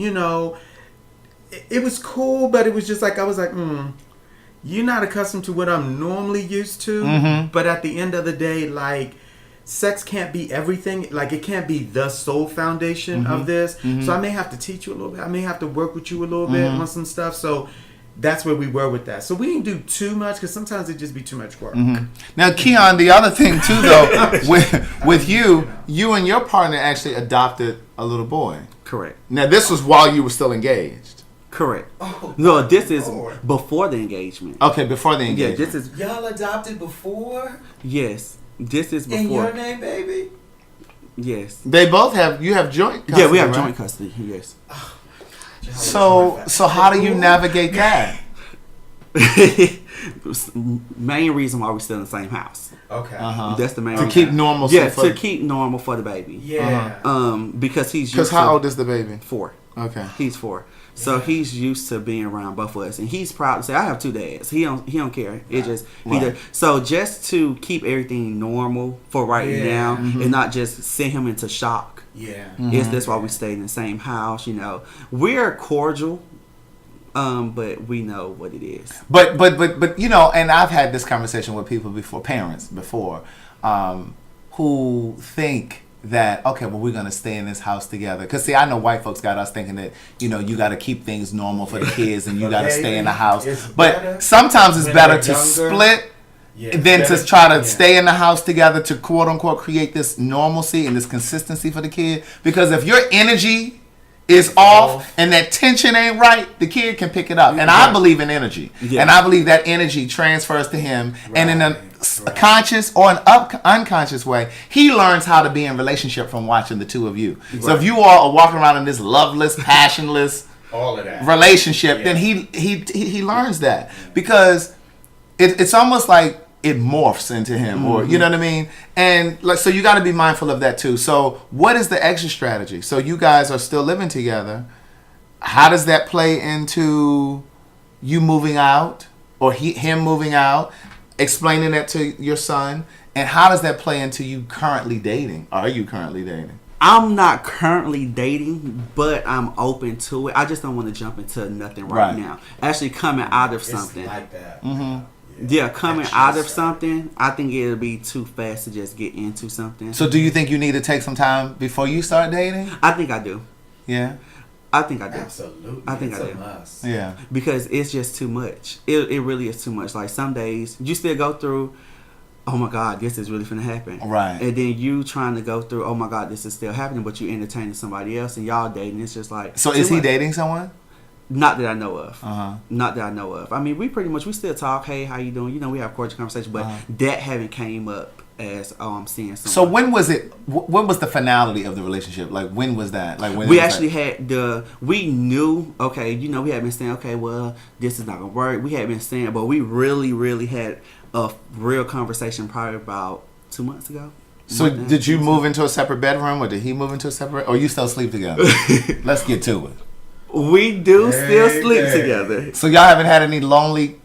It was cool, but it was just like I was like, you're not accustomed to what I'm normally used to. But at the end of the day, like, sex can't be everything. Like, it can't be the sole foundation of this. So I may have to teach you a little bit. I may have to work with you a little bit on some stuff. So that's where we were with that. So we didn't do too much because sometimes it just be too much work. Now, Keon, the other thing too, though, with you and your partner actually adopted a little boy. Correct. Now, this was while you were still engaged. Correct. Oh, No, this is Lord. before the engagement. Okay, before the engagement. Yeah, this is Y'all adopted before? yes. This is In before. your name, baby? Yes. They both you have joint custody, Yeah, we have right? joint custody. Yes. So how do you navigate that? Main reason why we're still in the same house. Okay. That's the main To reason. keep normal. Yeah, to keep normal for the baby. Yeah. Because he's used Because to how old is the baby? 4. Okay. He's 4. So he's used to being around both of us, and he's proud to say, "I have 2 dads." He don't care. It just he does. So just to keep everything normal for right now, and not just send him into shock. Yeah. Is that's why we stay in the same house. We're cordial, but we know what it is. But and I've had this conversation with people before, parents before, who think that, okay, well, we're going to stay in this house together. Because, see, I know white folks got us thinking that, you got to keep things normal for the kids and you got to stay in the house. But sometimes it's better to split than to try to stay in the house together to, quote unquote, create this normalcy and this consistency for the kid. Because if your energy is off and that tension ain't right, the kid can pick it up. And I believe in energy. Yeah. And I believe that energy transfers to him. And in a conscious or an unconscious way, he learns how to be in relationship from watching the two of you. So if you all are walking around in this loveless, passionless all of that relationship, then he learns that. Because it's almost like it morphs into him, or you know what I mean? And so you got to be mindful of that too. So what is the exit strategy? So you guys are still living together. How does that play into you moving out or him moving out, explaining that to your son? And how does that play into you currently dating? Are you currently dating? I'm not currently dating, but I'm open to it. I just don't want to jump into nothing right now. Actually coming out of something. It's like that. Yeah, coming out of something, I think it'll be too fast to just get into something. So do you think you need to take some time before you start dating? I think I do. Yeah. I think I do. Absolutely. I think it's I a do. must. Yeah. Because it's just too much. It really is too much. Like some days, you still go through, oh my God, this is really finna happen. Right. And then you trying to go through, oh my God, this is still happening, but you entertaining somebody else and y'all dating. It's just like. So is he dating someone? Not that I know of. Uh-huh. Not that I know of. I mean, we still talk. Hey, how you doing? We have cordial conversation, but that haven't came up as I'm seeing someone. So when was it? When was the finality of the relationship? Like when was that? Like when we actually had we knew. Okay, we had been saying, okay, well, this is not gonna work. We had been saying, but we really, really had a real conversation probably about 2 months ago. So did you move into a separate bedroom, or did he move into a separate? Or you still sleep together? Let's get to it. We do still sleep together. So y'all haven't had any lonely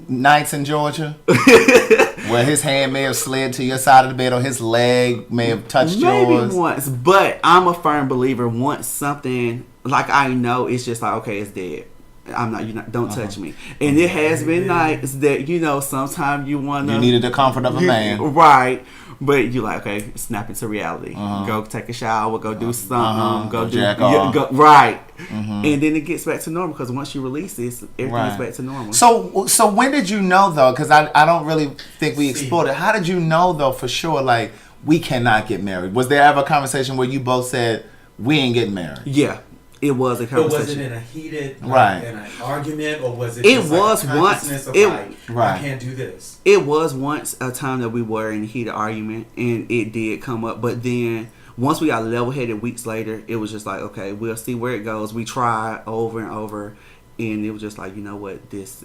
nights in Georgia? Where his hand may have slid to your side of the bed or his leg may have touched yours? Maybe once. But I'm a firm believer, once something, like I know, it's just like, okay, it's dead. Don't touch me. And it has been nights that, sometimes you want to. You needed the comfort of a man. Right. But you like, okay, snap into reality. Go take a shower, go do something, go do jack off. right. And then it gets back to normal because once you release this, everything is back to normal. So when did you know though? Because I don't really think we explored it. How did you know though for sure? Like we cannot get married. Was there ever a conversation where you both said we ain't getting married? Yeah. It was a conversation. But was it in a heated, in an argument, or was it? It just was like a once. I can't do this. It was once a time that we were in a heated argument, and it did come up. But then once we got level-headed weeks later, it was just like, okay, we'll see where it goes. We tried over and over, and it was just like, you know what, it's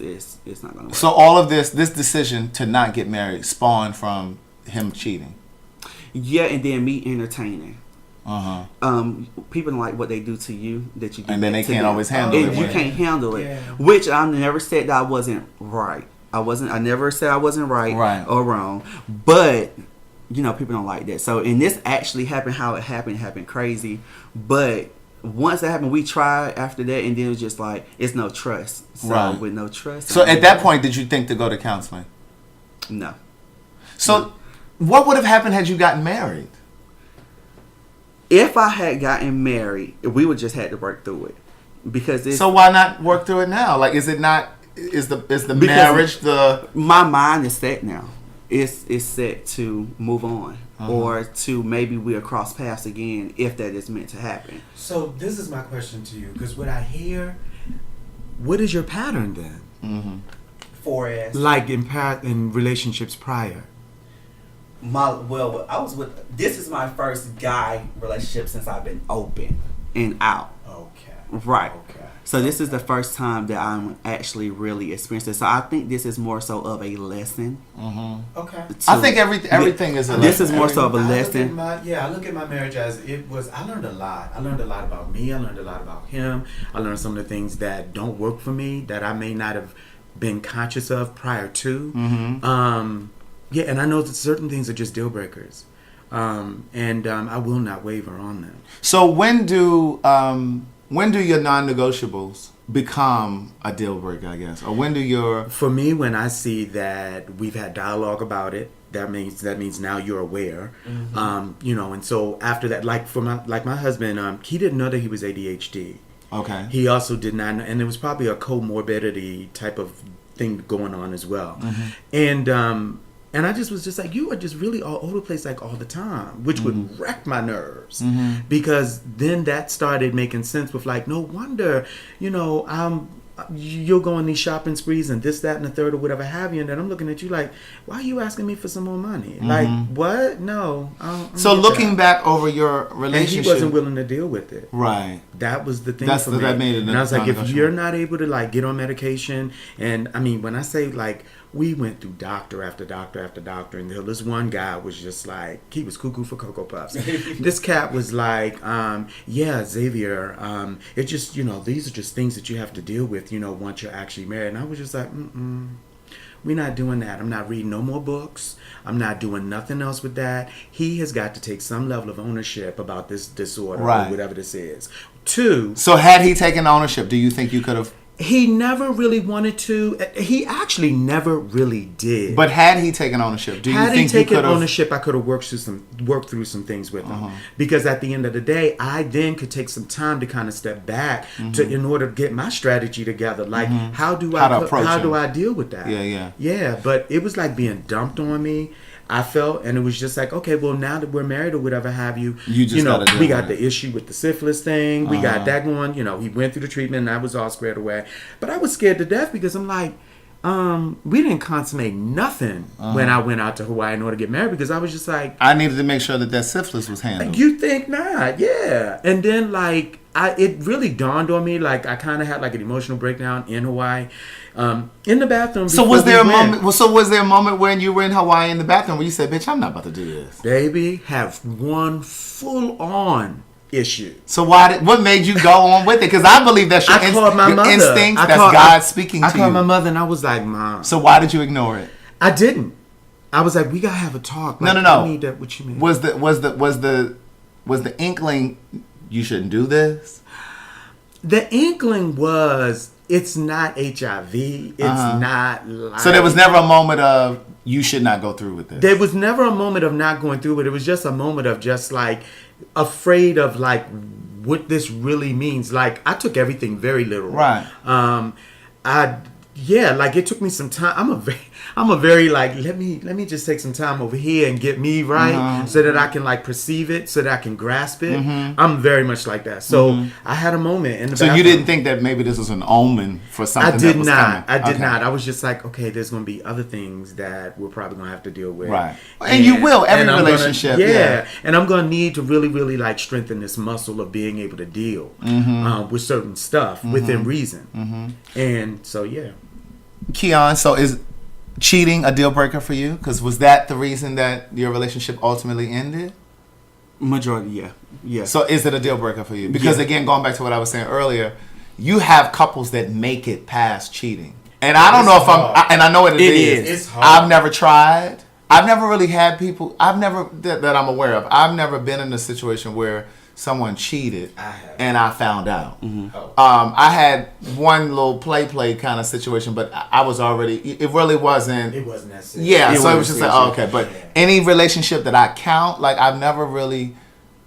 not gonna work. So all of this decision to not get married spawned from him cheating. Yeah, and then me entertaining. Uh-huh. People don't like what they do to you that you do, And then they to can't them. always handle And it. you right? can't handle it. Yeah. Which I never said that I wasn't right. I never said I wasn't right or wrong. But people don't like that. So, and this actually happened how it happened crazy. But once that happened, we tried after that, and then it was just like, it's no trust. So Right. with no trust. So at that point, did you think to go to counseling? No. So what would have happened had you gotten married? If I had gotten married, we would just had to work through it. Because it's, So why not work through it now? Like, is it not? Is the Because marriage the? my mind is set now. It's set to move on, or to maybe we'll cross paths again if that is meant to happen. So this is my question to you, because what I hear, what is your pattern then? Mm-hmm. For as Like in relationships prior. this is my first guy relationship since I've been open and out. Okay. Right. Okay. So this is the first time that I'm actually really experiencing it. So I think this is more so of a lesson. Okay. I think everything is a This lesson. is more so of a I lesson. look at my marriage as it was. I learned a lot. I learned a lot about me. I learned a lot about him. I learned some of the things that don't work for me that I may not have been conscious of prior to. Yeah, and I know that certain things are just deal breakers, and I will not waver on them. So when do your non-negotiables become a deal breaker, I guess, or when do your For me, when I see that we've had dialogue about it, that means now you're aware, and so after that, like my husband, he didn't know that he was ADHD. okay? He also did not know, and there was probably a comorbidity type of thing going on as well, and I just was just like, you are just really all over the place like all the time, which would wreck my nerves, because then that started making sense with like, no wonder, you'll go on these shopping sprees and this, that, and the third or whatever have you, and then I'm looking at you like, why are you asking me for some more money? Like, what? No. I don't So get looking that. back over your And relationship, he wasn't willing to deal with it. right? That was the thing That's for me. that made it. And I was like, if non-negotiable. you're not able to like get on medication, and I mean, when I say like, we went through doctor after doctor after doctor, and this one guy was just like, he was cuckoo for Cocoa Puffs. This cat was like, yeah, Xavier, it's just, these are just things that you have to deal with, once you're actually married. And I was just like, we're not doing that. I'm not reading no more books. I'm not doing nothing else with that. He has got to take some level of ownership about this disorder Right. or whatever this is. Two, So had he taken ownership, do you think you could have? he never really wanted to. He actually never really did. But had he taken ownership, do you had he think you taken could have? ownership, I could have worked through some things with him. Because at the end of the day, I then could take some time to kind of step back in order to get my strategy together. Like, how do How to approach him. I deal with that? Yeah. But it was like being dumped on me. I felt, and it was just like, okay, well, now that we're married or whatever have you, You just gotta deal we with got it. the issue with the syphilis thing. We got that going. He went through the treatment, and I was all squared away. But I was scared to death because I'm like, we didn't consummate nothing when I went out to Hawaii in order to get married, because I was just like, I needed to make sure that syphilis was handled. you think not? Yeah. And then like it really dawned on me, like I kind of had like an emotional breakdown in Hawaii, in the bathroom. So before was there a we went. moment? Well, so was there a moment when you were in Hawaii in the bathroom where you said, "Bitch, I'm not about to do this"? Baby, have one full on issue. So what made you go on with it? Because I believe that's your, I called my your mother. instincts. I That's called- God speaking I to called you. my mother and I was like, Mom. So why did you ignore it? I didn't. I was like, we gotta have a talk. Like, No. I need that. What you mean? Was the inkling you shouldn't do this? The inkling was, it's not HIV. It's not like. So there was never a moment of you should not go through with this. There was never a moment of not going through it. It was just a moment of just like afraid of like what this really means. Like I took everything very literal. Right. yeah, like it took me some time. I'm a very like let me just take some time over here and get me right so that I can like perceive it, so that I can grasp it. I'm very much like that. So I had a moment in the So you bathroom. didn't think that maybe this was an omen for something I did that was not. coming? I did Okay. not. I was just like, okay, there's going to be other things that we're probably going to have to deal with. Right. And you will. Every and I'm relationship, Gonna, yeah. And I'm going to need to really, really like strengthen this muscle of being able to deal with certain stuff within reason. And so, yeah. Keon, so is cheating a deal breaker for you? Because was that the reason that your relationship ultimately ended? Majority, yeah. So is it a deal breaker for you? Because Yeah. again, going back to what I was saying earlier, you have couples that make it past cheating. And I don't know if and I know what it is. It's hard. I've never tried. I've never really had people, that I'm aware of, I've never been in a situation where someone cheated and I found out. I had one little play kind of situation, but I was already, it really wasn't. It wasn't that serious. Yeah, It so it wasn't was just like, serious. oh, okay. But any relationship that I count, like I've never really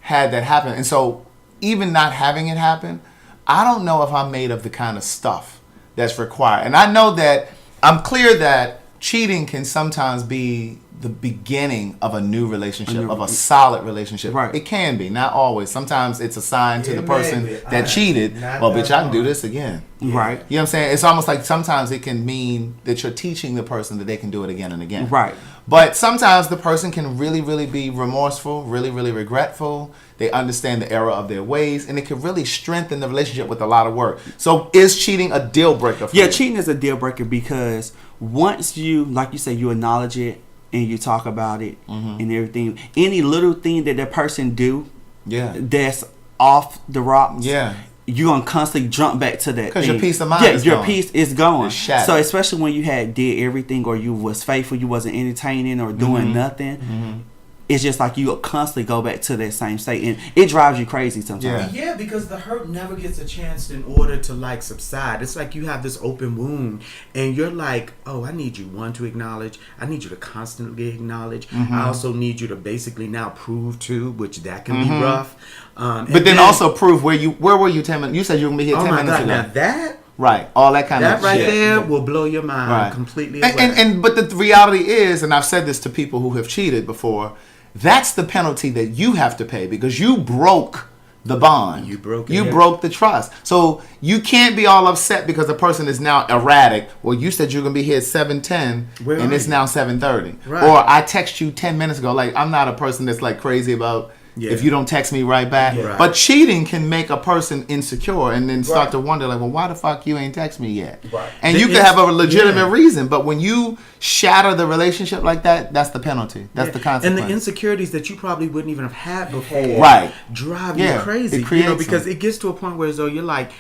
had that happen. And so even not having it happen, I don't know if I'm made of the kind of stuff that's required. And I know that I'm clear that cheating can sometimes be the beginning of a new relationship, of a solid relationship. Right. It can be, not always. Sometimes it's a sign to It the may person be. that cheated, Not well, that bitch, I can do long. this again. Right. You know what I'm saying? It's almost like sometimes it can mean that you're teaching the person that they can do it again and again. Right. But sometimes the person can really, really be remorseful, really, really regretful. They understand the error of their ways, and it can really strengthen the relationship with a lot of work. So is cheating a deal breaker for you? Yeah, cheating is a deal breaker because once you, like you say, you acknowledge it and you talk about it and everything, any little thing that person do Yeah. that's off the rocks, Yeah. you're gonna constantly jump back to that 'Cause your thing. peace of mind yeah, is your gone. peace is gone. It's shattered. So especially when you had did everything or you was faithful, you wasn't entertaining or doing nothing. It's just like you constantly go back to that same state, and it drives you crazy sometimes. Yeah. Yeah, because the hurt never gets a chance in order to like subside. It's like you have this open wound, and you're like, oh, I need you to acknowledge. I need you to constantly acknowledge. I also need you to basically now prove to, which that can be rough. But then also prove where were you 10 minutes? You said you were going to be here oh 10 my minutes God, ago. now that Right. All that kind that of right shit. there will blow your mind Right. completely away. But the reality is, and I've said this to people who have cheated before, that's the penalty that you have to pay because you broke the bond. You broke it. You Yeah. broke the trust. So you can't be all upset because the person is now erratic. Well, you said you're gonna be here at 7:10 Where and are it's you? now 7:30. Right. Or I text you 10 minutes ago. Like I'm not a person that's like crazy about Yeah. if you don't text me right back. Yeah. Right. But cheating can make a person insecure and then start Right. to wonder like, well, why the fuck you ain't text me yet? Right. And The you can have a legitimate yeah. reason, but when you shatter the relationship like that, that's the penalty. That's the consequence. And the insecurities that you probably wouldn't even have had before, Right. drive Yeah, you crazy. it creates because them. it gets to a point where as though you're like,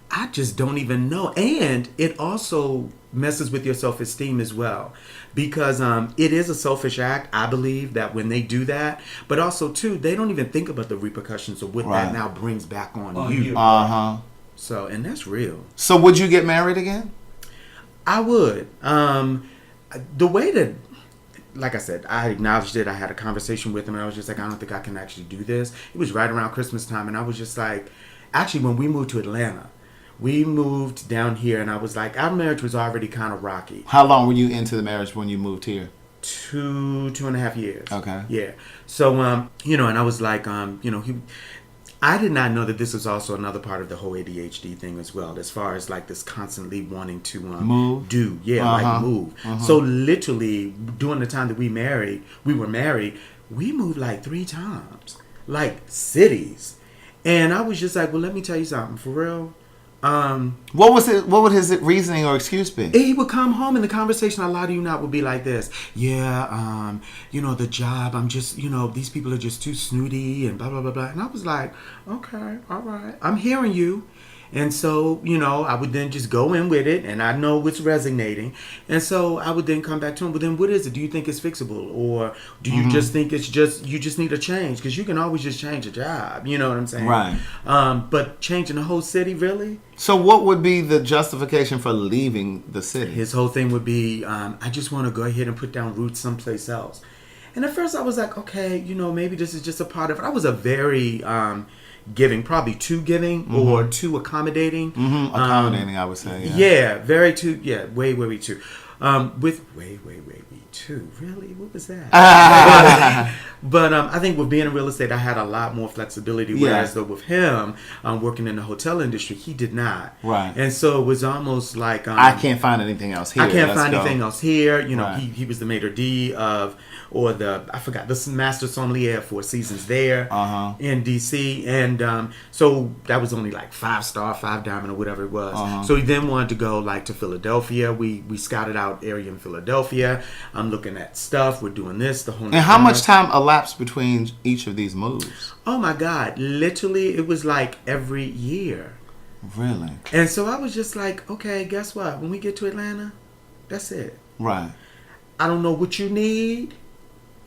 I just don't even know. And it also messes with your self-esteem as well, because it is a selfish act. I believe that when they do that, but also too, they don't even think about the repercussions of what Right. that now brings back on you. Uh-huh. So, and that's real. So would you get married again? I would. The way that, like I said, I acknowledged it. I had a conversation with him, and I was just like, I don't think I can actually do this. It was right around Christmas time, and I was just like, actually, when we moved to Atlanta, we moved down here, and I was like, our marriage was already kind of rocky. How long were you into the marriage when you moved here? 2.5 years. Okay. Yeah. So, and I was like, I did not know that this was also another part of the whole ADHD thing as well, as far as like this constantly wanting to Move? like move. So literally during the time that we were married, we moved like 3 times, like cities. And I was just like, well, let me tell you something, for real. What would his reasoning or excuse be? He would come home and the conversation, I lie to you not, would be like this. Yeah, the job, I'm just, these people are just too snooty and blah, blah, blah, blah. And I was like, okay, all right, I'm hearing you. And so, I would then just go in with it, and I know it's resonating. And so I would then come back to him, but then what is it? Do you think it's fixable? Or do you just think you just need a change? Because you can always just change a job. You know what I'm saying? Right. But changing the whole city, really? So what would be the justification for leaving the city? His whole thing would be, I just want to go ahead and put down roots someplace else. And at first I was like, okay, maybe this is just a part of it. I was a very giving, probably too giving or too accommodating. Accommodating, I would say. Very too. Yeah, way too. With way too. Really, what was that? But I think with being in real estate, I had a lot more flexibility. Whereas though with him, working in the hotel industry, he did not. Right. And so it was almost like I can't find anything else here. I can't Let's find go. anything else here. You know, Right. he was the maitre d' of, or the master sommelier for Seasons there in DC, and so that was only like 5-star, 5-diamond, or whatever it was. So he then wanted to go like to Philadelphia. We scouted out area in Philadelphia. I'm looking at stuff. We're doing this. The whole. And how much time elapsed between each of these moves? Oh my God! Literally, it was like every year. Really? And so I was just like, okay, guess what? When we get to Atlanta, that's it. Right. I don't know what you need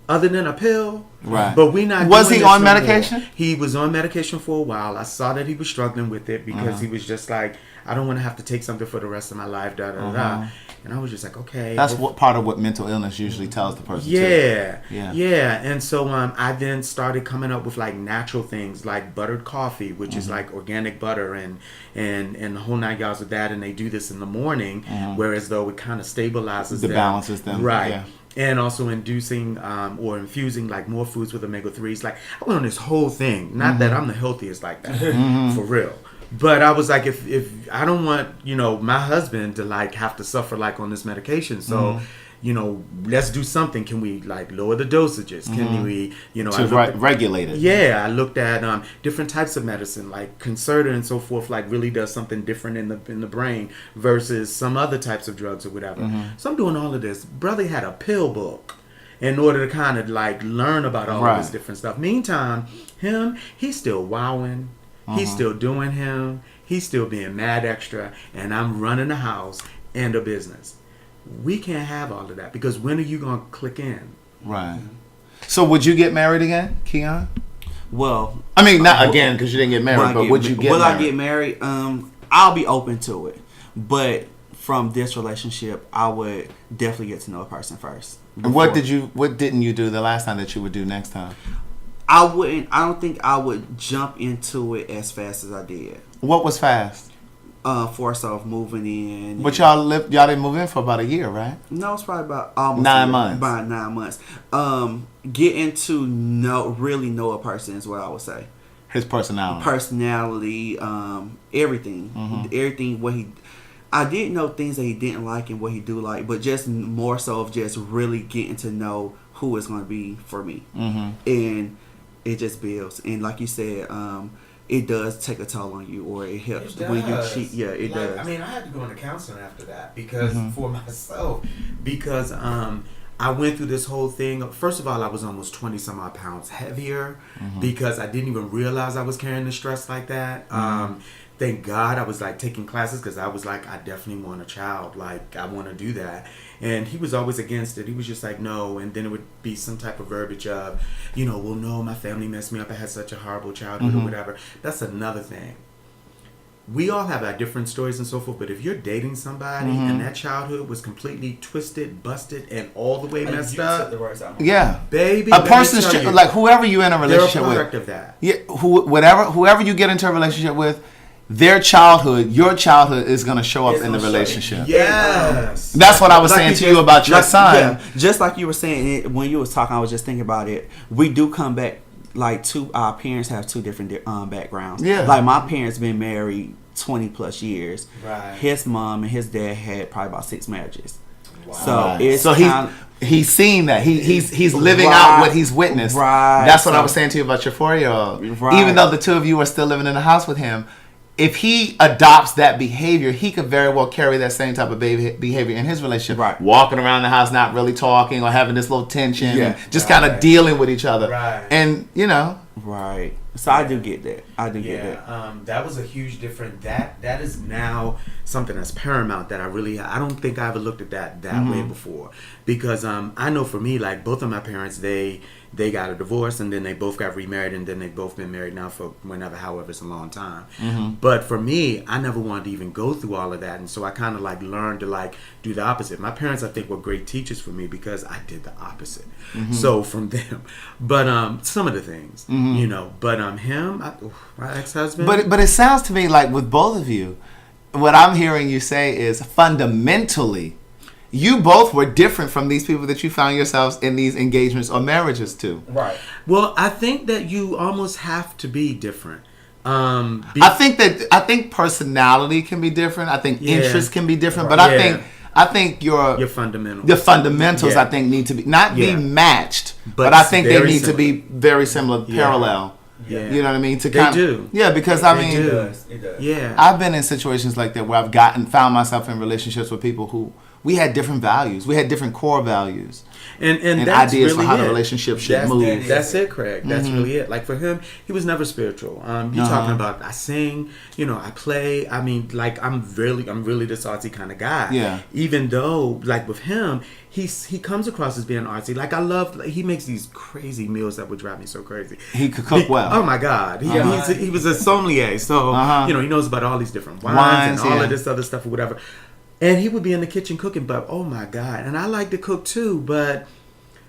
other than a pill. Right. But we not. Was doing he this on no medication? more. He was on medication for a while. I saw that he was struggling with it because he was just like, I don't want to have to take something for the rest of my life. Da da da. And I was just like, okay. That's what part of what mental illness usually tells the person. Yeah, too. yeah. And so I then started coming up with like natural things like buttered coffee, which is like organic butter and the whole 9 yards of that. And they do this in the morning, whereas though it kind of stabilizes them, balances them, right? yeah. And also inducing or infusing like more foods with omega-3s. Like I went on this whole thing. Not that I'm the healthiest like that, for real. But I was like, if I don't want, my husband to like have to suffer like on this medication, so let's do something. Can we like lower the dosages? Can we, regulate it? Yeah, I looked at different types of medicine, like Concerta and so forth. Like really does something different in the brain versus some other types of drugs or whatever. So I'm doing all of this. Brother had a pill book in order to kind of like learn about all of this different stuff. Meantime, he's still wowing. He's still doing him. He's still being mad extra. And I'm running the house and a business. We can't have all of that because when are you going to click in? Right. So would you get married again, Keon? Well, I mean, not again because you didn't get married, but would you get married? Will I get married? I'll be open to it. But from this relationship, I would definitely get to know a person first. And what didn't you do the last time that you would do next time? I don't think I would jump into it as fast as I did. What was fast? Force of moving in. But y'all didn't move in for about a year, right? No, it's probably about almost 9 months. About 9 months. Getting to really know a person is what I would say. His personality. Everything. Everything. I didn't know things that he didn't like and what he do like, but just more so of just really getting to know who is going to be for me. And it just builds. And like you said, it does take a toll on you, or it helps when you cheat. Yeah, it does. I mean, I had to go into counseling after that because for myself, because I went through this whole thing. First of all, I was almost 20 some odd pounds heavier because I didn't even realize I was carrying the stress like that. Thank God I was like taking classes because I was like, I definitely want a child. Like, I want to do that. And he was always against it. He was just like, no. And then it would be some type of verbiage of, well, no, my family messed me up. I had such a horrible childhood or whatever. That's another thing. We all have our different stories and so forth, but if you're dating somebody and that childhood was completely twisted, busted, and all the way messed up, yeah, baby, a person's like whoever you're in a relationship they're a product with, of that. Yeah, whoever you get into a relationship with, their childhood, your childhood is going to show up in the relationship. Yes. That's what I was saying to you about your son. Yeah, just like you were saying it, when you was talking, I was just thinking about it. We do come back, like our parents have two different backgrounds. Yeah. Like my parents been married 20 plus years. Right. His mom and his dad had probably about 6 marriages. Wow. So it's he's seen that. He's living out what he's witnessed. Right. That's what I was saying to you about your 4-year-old. Right. Even though the two of you are still living in the house with him, if he adopts that behavior, he could very well carry that same type of behavior in his relationship. Right. Walking around the house, not really talking or having this little tension, Yeah. and just kind of dealing with each other. Right. And, Right. So I do get that. Get that. That was a huge difference. That is now something that's paramount that I don't think I ever looked at that way before. Because I know for me, like both of my parents, they they got a divorce, and then they both got remarried, and then they've both been married now for whenever, however, it's a long time. But for me, I never wanted to even go through all of that, and so I kind of like learned to like do the opposite. My parents, I think, were great teachers for me because I did the opposite. So from them, but some of the things, you know, but him, my ex-husband. But it sounds to me like with both of you, what I'm hearing you say is fundamentally, you both were different from these people that you found yourselves in these engagements or marriages to. Right. Well, I think that you almost have to be different. I think personality can be different. I think interests can be different. But I think your fundamentals I think need to be not be matched, but I think they need to be very similar, parallel. Yeah. You know what I mean? Because I mean, It does. Yeah. I've been in situations like that where I've found myself in relationships with people who we had different values. We had different core values. And that's ideas really for how the it. relationship should move. That's it, Craig. That's really it. Like for him, he was never spiritual. You're talking about I sing, you know, I play. I mean, like I'm really this artsy kind of guy. Yeah. Even though, like with him, he comes across as being artsy. Like he makes these crazy meals that would drive me so crazy. He could cook well. Oh my God. He was a sommelier, so you know he knows about all these different wines and all of this other stuff or whatever. And he would be in the kitchen cooking, but oh my God. And I like to cook too, but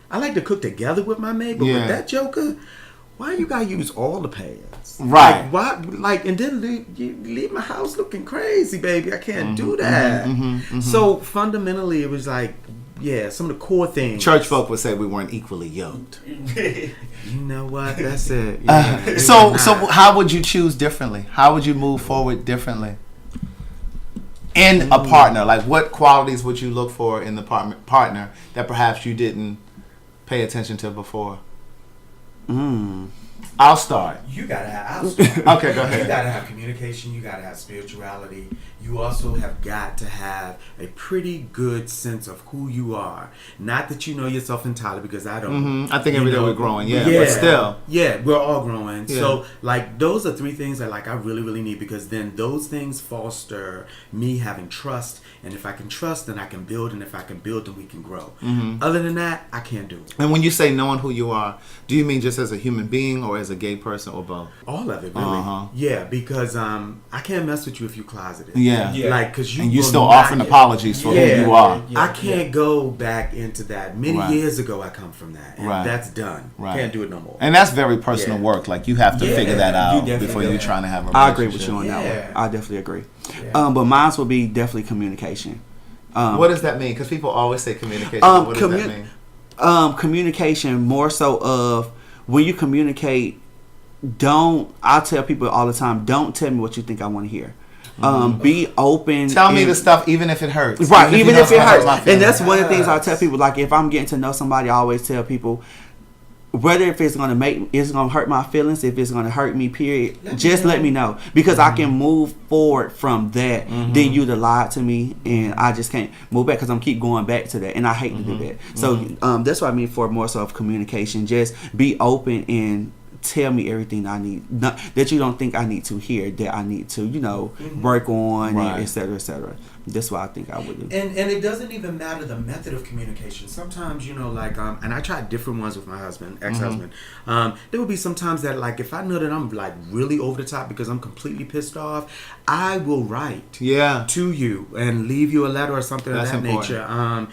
I like to cook together with my mate. But with that joker, why you gotta use all the pans? Right. Like, why? Like, and then leave my house looking crazy, baby. I can't do that. So fundamentally, it was like, some of the core things. Church folk would say we weren't equally yoked. You know what? That's it. Yeah. So how would you choose differently? How would you move forward differently? In a partner, like what qualities would you look for in the partner that perhaps you didn't pay attention to before? I'll start. You gotta have. Okay, go ahead. You gotta have communication. You gotta have spirituality. You also have got to have a pretty good sense of who you are. Not that you know yourself entirely, because I don't. I think every day we're growing. But still, we're all growing. Yeah. So like those are 3 things that like I really need, because then those things foster me having trust. And if I can trust, then I can build. And if I can build, then we can grow. Other than that, I can't do it. And when you say knowing who you are, do you mean just as a human being or as a gay person or both? All of it, really. Yeah, because I can't mess with you if you closeted. Yeah. Like, because you still offering apologies for who you are. I can't go back into that. Many years ago, I come from that, and that's done. Can't do it no more. And that's very personal work. Like you have to figure that out before you're trying to have a relationship. I agree with you on that one. I definitely agree. But mine will be definitely communication. What does that mean? Because people always say communication. What does that mean? Communication, more so of when you communicate. I tell people all the time, don't tell me what you think I want to hear. Be open. Tell me the stuff, even if it hurts. Right, even if it hurts. And that's one of the things I tell people. Like if I'm getting to know somebody, I always tell people, whether if it's gonna hurt my feelings, if it's gonna hurt me, period, let me know, because I can move forward from that. Then you lied to me, and I just can't move back because I'm keep going back to that, and I hate to do that. So that's what I mean for more so of communication. Just be open and tell me everything I need, not that you don't think I need to hear, that I need to, work on, and et cetera, et cetera. That's what I think I would do. And it doesn't even matter the method of communication. Sometimes, like, and I tried different ones with my husband, ex-husband. There would be some times that, like, if I know that I'm, like, really over the top because I'm completely pissed off, I will write to you and leave you a letter or something of that nature. And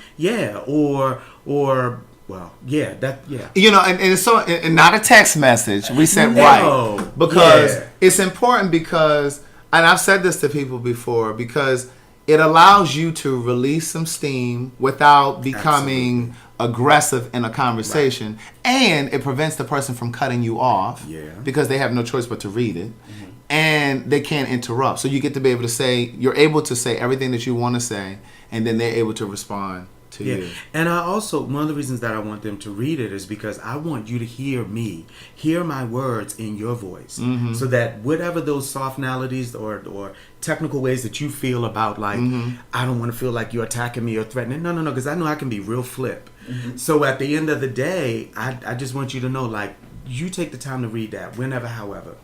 it's so, and not a text message. We said because it's important, because, and I've said this to people before, because it allows you to release some steam without becoming aggressive in a conversation, and it prevents the person from cutting you off because they have no choice but to read it, and they can't interrupt. So you get to be able to say, you're able to say everything that you want to say, and then they're able to respond to you. And I also, one of the reasons that I want them to read it is because I want you to hear me, hear my words in your voice, so that whatever those soft melodies or technical ways that you feel about, like, I don't want to feel like you're attacking me or threatening. No, because I know I can be real flip. So at the end of the day, I just want you to know, like, you take the time to read that whenever, however.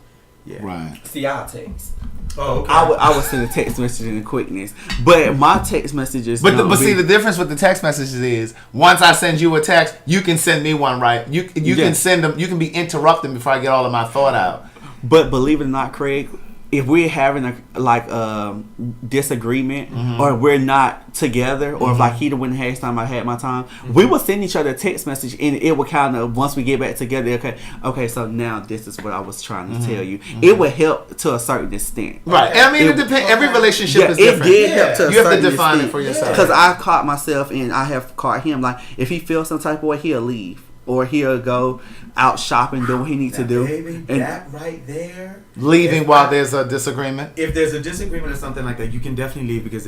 Right. See, I'll text. Oh, okay. I would send a text message in the quickness, but my text messages. But see, the difference with the text messages is once I send you a text, you can send me one, right? You can send them. You can be interrupting before I get all of my thought out. But believe it or not, Craig, if we're having a disagreement or we're not together, or if like he went and had his time, I had my time, we will send each other a text message, and it will kind of, once we get back together, okay, so now this is what I was trying to tell you. It will help to a certain extent, Right? And I mean, it depends. Every relationship is different. It did help to a You have certain to define extent. it for yourself. Because I caught myself, and I have caught him. Like if he feels some type of way, he'll leave. Or he'll go out shopping, do what he needs to do. Baby, And that right there. Leaving while there's a disagreement. If there's a disagreement or something like that, you can definitely leave, because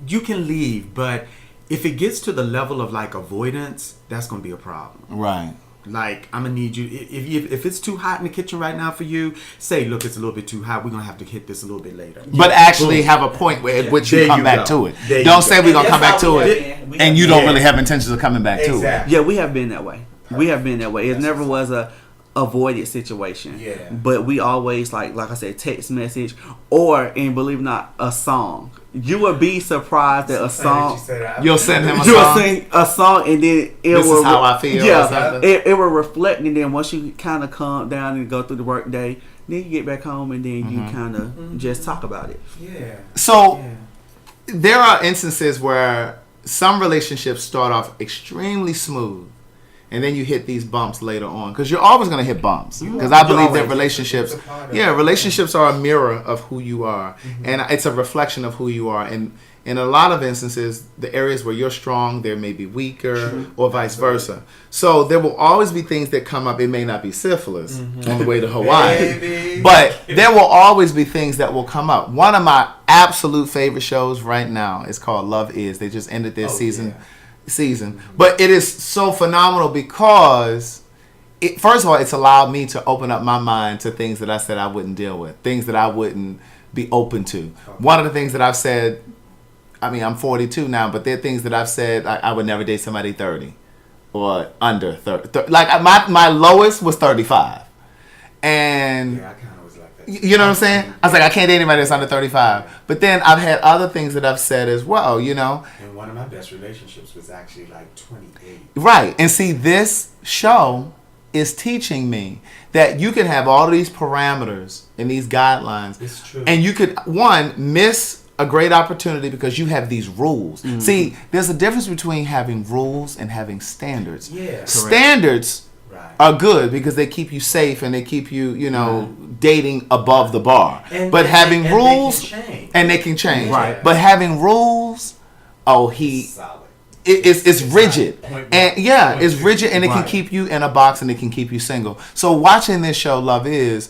you can leave, but if it gets to the level of like avoidance, that's gonna be a problem. Right. Like, I'm gonna need you. If it's too hot in the kitchen right now for you, say, look, it's a little bit too hot. We're gonna have to hit this a little bit later. But actually have a point at which you There come you back go. to it. There you Don't go. say we're gonna And come back that's to how we it, have been. and you don't really have intentions of coming back to it. Exactly. Yeah, we have been that way. We have been that way. It never was a avoided situation. Yeah. But we always like I said, text message and believe it or not, a song. You would be surprised that a song. You'll send him a You'll song. sing a song, and then it This will. is how I feel or Yeah, something. it will reflect, and then once you kind of calm down and go through the work day, then you get back home, and then you kind of just talk about it. Yeah. So Yeah. there are instances where some relationships start off extremely smooth, and then you hit these bumps later on, because you're always going to hit bumps, because I believe that relationships are a mirror of who you are, and it's a reflection of who you are. And in a lot of instances, the areas where you're strong, there may be weaker, or vice versa. So there will always be things that come up. It may not be syphilis on the way to Hawaii, Baby. but there will always be things that will come up. One of my absolute favorite shows right now is called Love Is. They just ended their season, but it is so phenomenal because first of all, it's allowed me to open up my mind to things that I said I wouldn't deal with, things that I wouldn't be open to. One of the things that I've said, I mean, I'm 42 now, but there are things that I've said I would never date somebody 30 or under 30. Like my lowest was 35, and Yeah, I kind of was like that. you know what I'm saying? I was like, I can't date anybody that's under 35. But then I've had other things that I've said as well, you know. And one of my best relationships was actually like 28. Right. And see, this show is teaching me that you can have all these parameters and these guidelines. It's true. And you could, one, miss a great opportunity because you have these rules. See, there's a difference between having rules and having standards. Yeah. Correct. Standards Right. are good because they keep you safe and they keep you, you know, dating above the bar. But having and rules, they can change. and they can change. Right. But having rules, Solid. it's rigid. Point And blank. yeah, Point it's two. rigid, and it can Right. keep you in a box and it can keep you single. So watching this show, Love Is,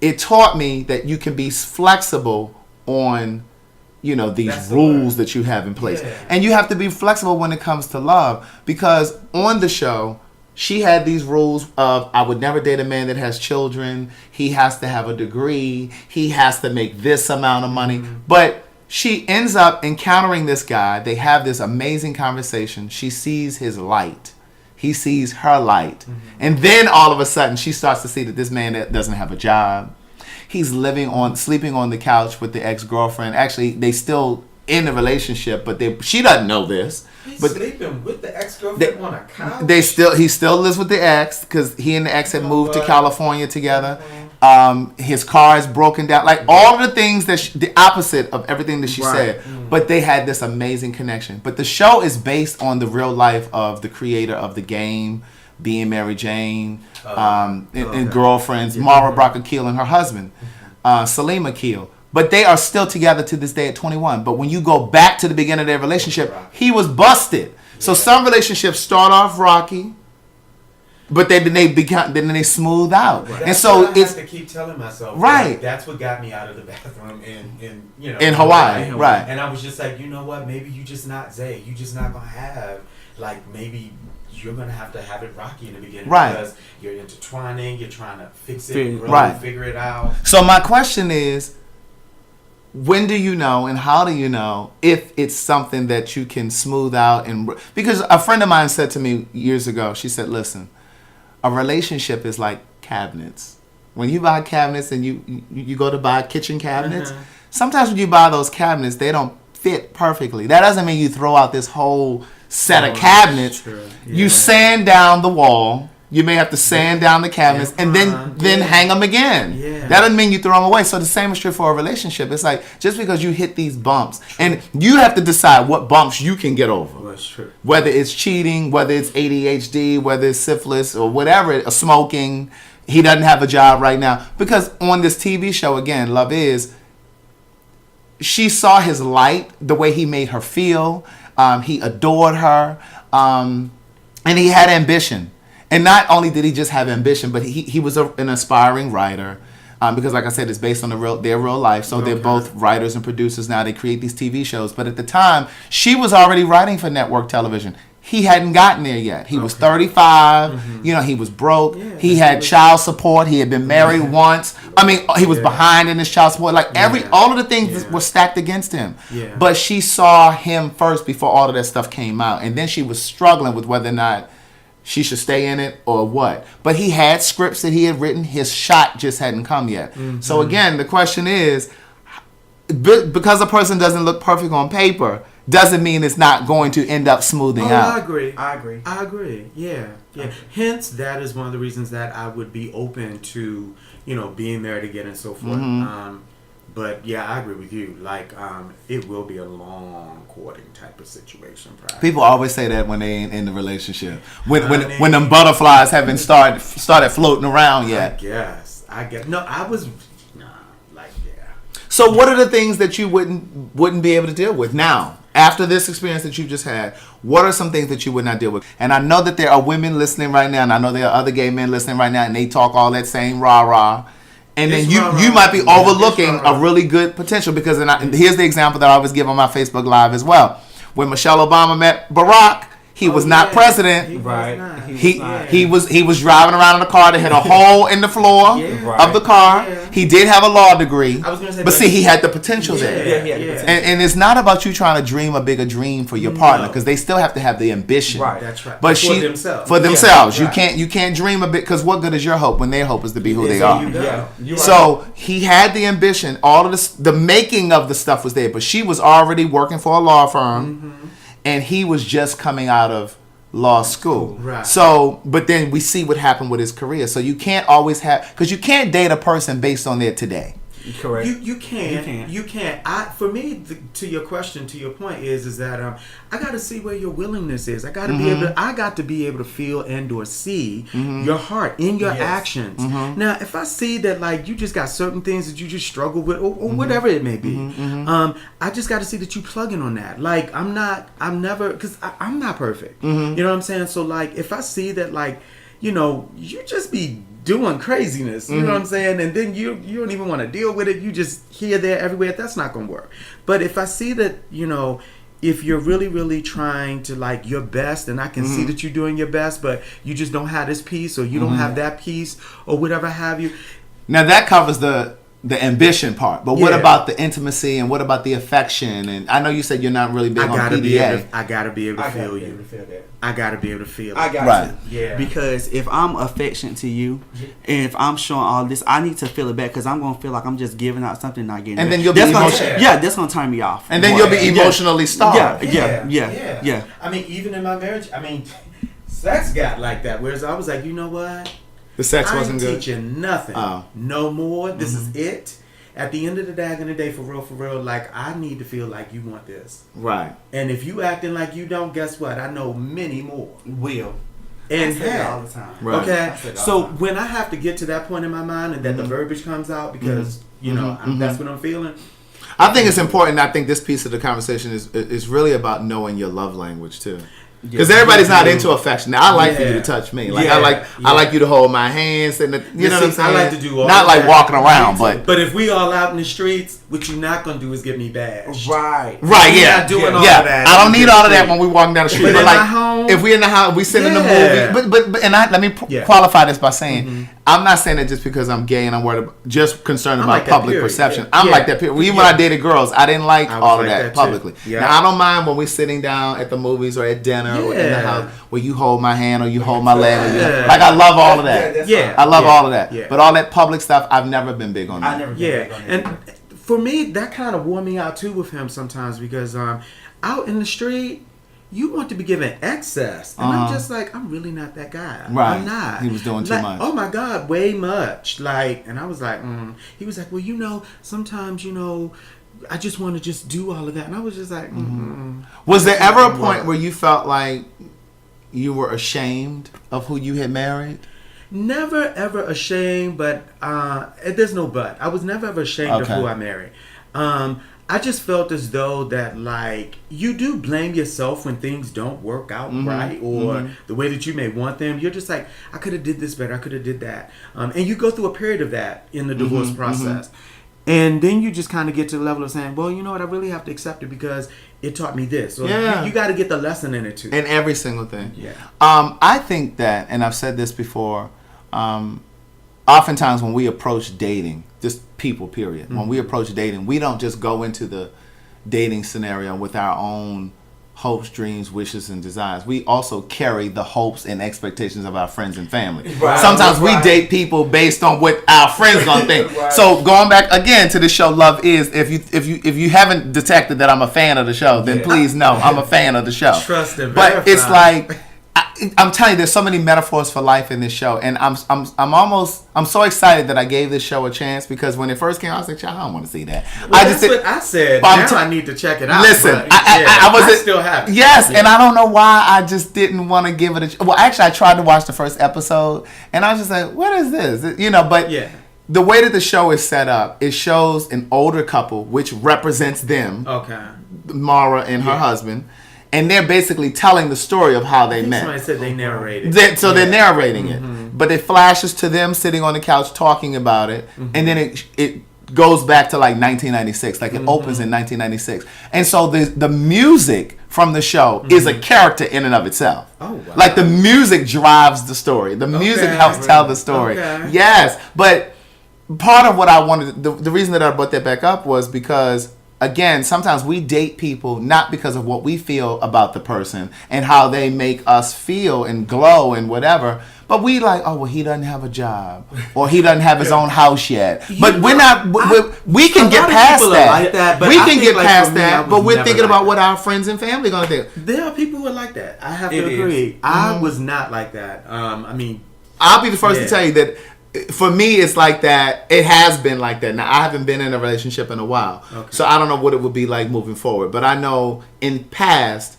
it taught me that you can be flexible on, you know, these That's the rules word. that you have in place. Yeah. And you have to be flexible when it comes to love, because on the show, she had these rules of, I would never date a man that has children. He has to have a degree. He has to make this amount of money. But she ends up encountering this guy. They have this amazing conversation. She sees his light. He sees her light. And then all of a sudden, she starts to see that this man that doesn't have a job. He's sleeping on the couch with the ex-girlfriend. Actually, they still in the relationship, but she doesn't know this. He's But sleeping with the ex-girlfriend on a couch. he still lives with the ex because he and the ex had moved to What? California together. His car is broken down, like all of the things that the opposite of everything that she Right. said. But they had this amazing connection. But the show is based on the real life of the creator of the game, Being Mary Jane, and Girlfriends, Mara Brock Akil and her husband, Salim Akil. But they are still together to this day at 21. But when you go back to the beginning of their relationship, he was busted. So some relationships start off rocky, but then they smooth out. That's And so what I it's have to keep telling myself. Right. Like, that's what got me out of the bathroom in In Hawaii, right. And I was just like, you know what? Maybe you just not Zay. You just not gonna have like maybe. You're gonna have to have it rocky in the beginning, Right. Because you're intertwining, you're trying to fix it, Fig- grow, right. figure it out. So my question is, when do you know and how do you know if it's something that you can smooth out? And because a friend of mine said to me years ago, she said, listen, a relationship is like cabinets. When you buy cabinets and you go to buy kitchen cabinets, sometimes when you buy those cabinets, they don't fit perfectly. That doesn't mean you throw out this whole set of cabinets. True. You sand down the wall. You may have to sand down the cabinets and then hang them again. Yeah. That doesn't mean you throw them away. So the same is true for a relationship. It's like just because you hit these bumps, and you have to decide what bumps you can get over. That's true. Whether it's cheating, whether it's ADHD, whether it's syphilis or whatever, or smoking. He doesn't have a job right now. Because on this TV show, again, Love Is, she saw his light, the way he made her feel. He adored her. And he had ambition. And not only did he just have ambition, but he was an aspiring writer. Because like I said, it's based on their real life. So they're both writers and producers now. They create these TV shows. But at the time, she was already writing for network television. He hadn't gotten there yet. He was 35. Mm-hmm. You know, he was broke. Yeah, he had child support. He had been married once. I mean, he was behind in his child support. Like all of the things were stacked against him. Yeah. But she saw him first before all of that stuff came out. And then she was struggling with whether or not she should stay in it or what. But he had scripts that he had written. His shot just hadn't come yet. Mm-hmm. So again, the question is, because a person doesn't look perfect on paper, doesn't mean it's not going to end up smoothing out. I agree. Yeah. Okay. Hence, that is one of the reasons that I would be open to, being married again and so forth. Mm-hmm. But yeah, I agree with you. Like, it will be a long courting type of situation. Probably. People always say that when they ain't in the relationship. When them butterflies haven't started floating around yet. I guess. No, I was. So what are the things that you wouldn't be able to deal with now? After this experience that you just had, what are some things that you would not deal with? And I know that there are women listening right now, and I know there are other gay men listening right now, and they talk all that same rah-rah. And then you might be overlooking a really good potential, because and here's the example that I always give on my Facebook Live as well. When Michelle Obama met Barack, he was not president. He was driving around in a car that had a hole in the floor of the car. Yeah. He did have a law degree, but see, he had the potential there. And it's not about you trying to dream a bigger dream for your partner, because they still have to have the ambition. Right, that's right. But for themselves, Yeah, you can't dream a bit, because what good is your hope when their hope is to be who they are? So he had the ambition. All of the making of the stuff was there, but she was already working for a law firm. Mm-hmm. And he was just coming out of law school. Right. So, but then we see what happened with his career. So you can't always because you can't date a person based on their today. Correct. You can't. For me, to your question, to your point is that I got to see where your willingness is. I got to be able to. I got to be able to feel and/or see your heart in your actions. Mm-hmm. Now, if I see that like you just got certain things that you just struggle with, or whatever it may be, I just got to see that you plugging on that. Like I'm never, because I'm not perfect. Mm-hmm. You know what I'm saying? So like, if I see that like, you just be doing craziness, you know what I'm saying, and then you don't even want to deal with it, you just here, there, everywhere, that's not gonna work. But if I see that, if you're really, really trying to like your best, and I can see that you're doing your best, but you just don't have this piece, or you don't have that piece, or whatever have you. Now that covers the ambition part, but what about the intimacy, and what about the affection? And I know you said you're not really big on PDA. I gotta be able to feel you. I gotta be able to feel it. I got to. Yeah. Because if I'm affectionate to you, and if I'm showing all this, I need to feel it back, because I'm gonna feel like I'm just giving out something, not getting. And then you'll be emotional. That's gonna turn me off. And then you'll be emotionally starved. Yeah. I mean, even in my marriage, sex got like that. Whereas I was like, you know what? The sex wasn't good. I ain't teaching nothing. No more. This is it. At the end of the day, for real, like, I need to feel like you want this. Right. And if you acting like you don't, guess what? I know many more. Will. And I say it all the time. Right. Okay. So when I have to get to that point in my mind, and that the verbiage comes out, because, that's what I'm feeling. I think it's important. I think this piece of the conversation is really about knowing your love language, too. Because everybody's not into affection. Now, I like for you to touch me. Like I like you to hold my hands, and you know what I'm saying. I like to do all not like that. Walking around, but if we all out in the streets, what you're not gonna do is get me bashed. Right. Yeah. Not doing all of that. I don't need all of that when we walking down the street. But like, home, if we in the house, we sit in the movie. But let me qualify this by saying, I'm not saying that just because I'm gay and I'm worried about, just concerned about public perception. I'm like that. Even when I dated girls, I didn't like all of that publicly. Now I don't mind when we're sitting down at the movies or at dinner or in the house where you hold my hand or you hold my leg. Like I love all of that. I love all of that. But all that public stuff, I've never been big on that. And for me, that kind of wore me out too with him sometimes because out in the street, you want to be given excess, and I'm just like, I'm really not that guy. Right. I'm not. He was doing too much. Oh my God, way much. Like, and I was like, he was like, well, sometimes, I just want to just do all of that, and I was just like, Was there ever a point where you felt like you were ashamed of who you had married? Never ever ashamed, but there's no but. I was never ever ashamed of who I married. I just felt as though that, like, you do blame yourself when things don't work out right or the way that you may want them. You're just like, I could have did this better. I could have did that. And you go through a period of that in the divorce process. And then you just kind of get to the level of saying, well, you know what? I really have to accept it because it taught me this. Or you got to get the lesson in it, too. In every single thing. Yeah. I think that, and I've said this before, oftentimes when we approach dating, just people, period, when we approach dating, we don't just go into the dating scenario with our own hopes, dreams, wishes, and desires. We also carry the hopes and expectations of our friends and family. Right. Sometimes we date people based on what our friends gonna think. Right. So going back again to the show Love Is, if you haven't detected that I'm a fan of the show, then please know I'm a fan of the show. Trust and But verify. it's like, I'm telling you, there's so many metaphors for life in this show, and I'm so excited that I gave this show a chance because when it first came out, I was like, "Child, I don't want to see that." Well, that's what I said. Now I need to check it out. Listen, but, I was still happy. Yes, and I don't know why I just didn't want to give it a. Well, actually, I tried to watch the first episode, and I was just like, "What is this?" But the way that the show is set up, it shows an older couple, which represents them. Okay. Mara and her husband. And they're basically telling the story of how they met. Somebody said they narrated. They're narrating it. But it flashes to them sitting on the couch talking about it. And then it goes back to like 1996. Like it opens in 1996. And so the music from the show is a character in and of itself. Oh, wow. Like the music drives the story. The music helps tell the story. Okay. Yes. But part of what I wanted, the reason that I brought that back up was because, again, sometimes we date people not because of what we feel about the person and how they make us feel and glow and whatever, but we like, oh, well, he doesn't have a job or he doesn't have his own house yet. But we're not, we can get past that. Like that, but we I can think, get like, past for me, I that, was but we're never thinking like about that. what our friends and family are going to think. There are people who are like that. I have to agree. I was not like that. I mean, I'll be the first to tell you that for me, it's like that. It has been like that. Now, I haven't been in a relationship in a while. Okay. So I don't know what it would be like moving forward. But I know in past,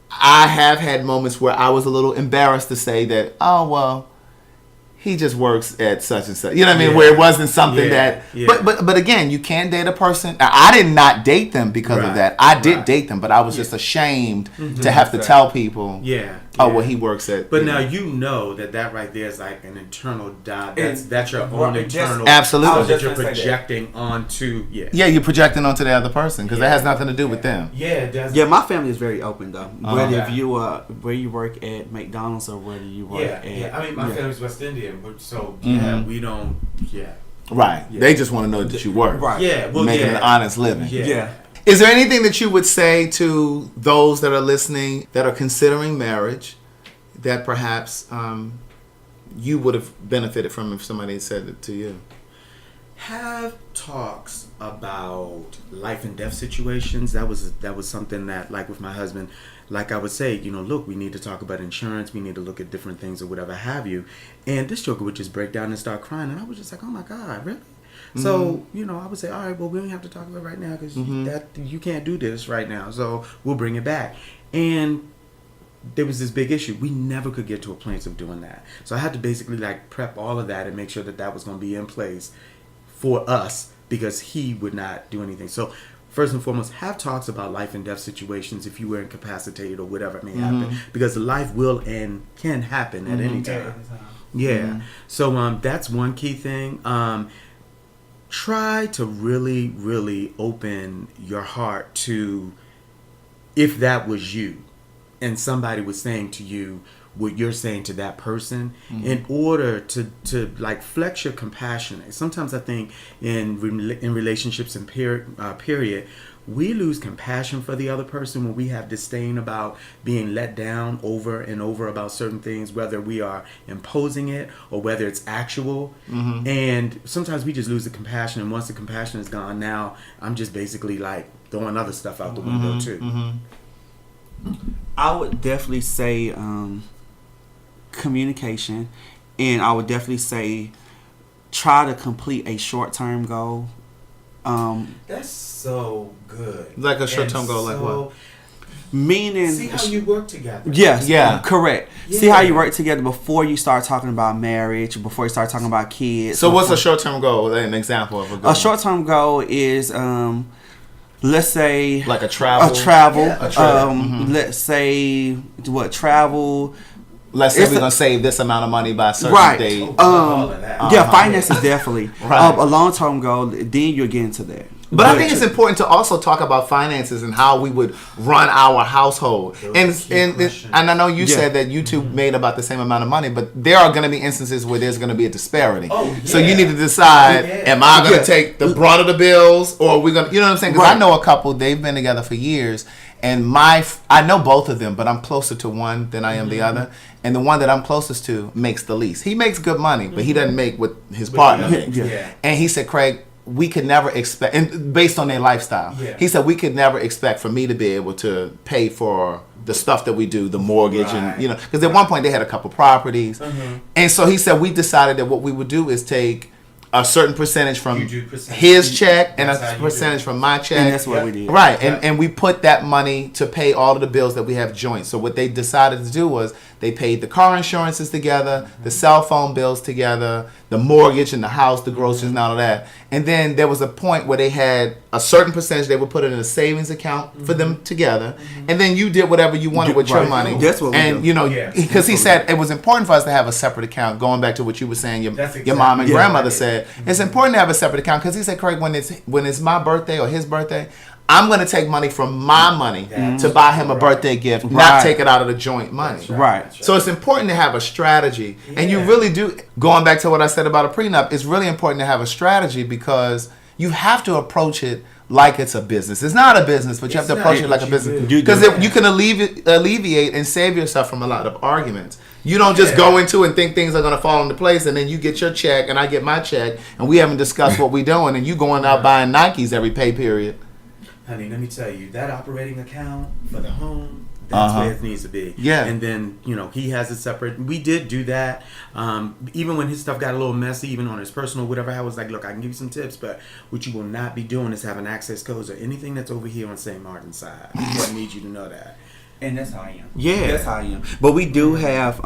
I have had moments where I was a little embarrassed to say that, oh, well, he just works at such and such. You know what I mean? Where it wasn't something that... Yeah. But again, you can't date a person... I did not date them because of that. I did date them, but I was just ashamed to have to tell people... Oh, well, he works at... But now you know that right there is like an internal dot. That's your own internal... Absolutely. That you're projecting onto... Yeah, you're projecting onto the other person because that has nothing to do with them. Yeah, it does. Yeah, my family is very open, though. Whether if you where you work at McDonald's or whether you work at... Yeah, I mean, my family's West Indian, so we don't... Yeah. Right. Yeah. They just want to know that you work. Right. Yeah. Well, making an honest living. Yeah. Is there anything that you would say to those that are listening that are considering marriage that perhaps you would have benefited from if somebody had said it to you? Have talks about life and death situations. That was something that, like with my husband, like I would say, look, we need to talk about insurance. We need to look at different things or whatever have you. And this joker would just break down and start crying. And I was just like, oh my God, really? So, I would say, all right, well, we don't have to talk about it right now because you can't do this right now. So we'll bring it back. And there was this big issue. We never could get to a place of doing that. So I had to basically like prep all of that and make sure that was going to be in place for us because he would not do anything. So first and foremost, have talks about life and death situations if you were incapacitated or whatever may happen, because life will and can happen at any time. Yeah. So that's one key thing. Try to really, really open your heart to if that was you and somebody was saying to you, what you're saying to that person in order to like flex your compassion. Sometimes I think in relationships and period, we lose compassion for the other person when we have disdain about being let down over and over about certain things, whether we are imposing it or whether it's actual. And sometimes we just lose the compassion, and once the compassion is gone, now I'm just basically like throwing other stuff out the window too. I would definitely say communication, and I would definitely say try to complete a short-term goal. That's so good. Like a short-term goal, like what? Meaning, See how you work together. yes, Yeah. correct. Yeah. See how you work together before you start talking about marriage, before you start talking about kids. So what's a before- short-term goal? An example of a goal. A short-term goal is, let's say, Like a travel? A travel. Yeah, a trip. Let's say what travel. Let's say It's we're a- going to save this amount of money by a certain Right. date. All of that. Yeah, finances definitely. Right. A long-term goal. Then you'll get into that. But I think it's important to also talk about finances and how we would run our household. Those key questions. And I know you Yeah. said that you two made about the same amount of money, but there are going to be instances where there's going to be a disparity. Oh, So yeah. you need to decide, Yeah. am I going to Yeah. take the brunt of the bills, or are we going to, you know what I'm saying? Because I Right. know a couple, they've been together for years, and I know both of them, but I'm closer to one than I am the other. And the one that I'm closest to makes the least. He makes good money, but he doesn't make with his partner. Yeah. And he said, Craig, we could never expect, and based on their lifestyle, Yeah. he said we could never expect for me to be able to pay for the stuff that we do, the mortgage, Right. and because at one point they had a couple properties, and so he said we decided that what we would do is take a certain percentage from You do percentage. his check and That's how a you do percentage it. from my check. And that's what Yeah. we did. Right, Yeah. and we put that money to pay all of the bills that we have joint. So what they decided to do was they paid the car insurances together, the cell phone bills together, the mortgage and the house, the groceries and all of that. And then there was a point where they had a certain percentage they would put it in a savings account for them together. And then you did whatever you wanted with your Right. money. That's what we and do. Yeah. because he said it was important for us to have a separate account. Going back to what you were saying, your That's your mom and exactly grandmother right. said it's important to have a separate account because he said, Craig, when it's my birthday or his birthday, I'm going to take money from my money That's to buy him a right. birthday gift, not Right. take it out of the joint money. That's Right. That's So it's important to have a strategy. And you Yeah. really do, going back to what I said about a prenup, it's really important to have a strategy because you have to approach it like it's a business. It's not a business, but you have It's to approach not, it like a but you business. do. You Because do. you can alleviate and save yourself from a lot of arguments. You don't just Yeah. go into and think things are going to fall into place, and then you get your check and I get my check, and we haven't discussed what we're doing, and you going out buying Nikes every pay period. Honey, let me tell you, that operating account for the home, that's where it needs to be. Yeah. And then, he has a separate, we did do that. Even when his stuff got a little messy, even on his personal, whatever, I was like, look, I can give you some tips, but what you will not be doing is having access codes or anything that's over here on St. Martin's side. I need you to know that. And that's how I am. Yeah. That's how I am. But we do have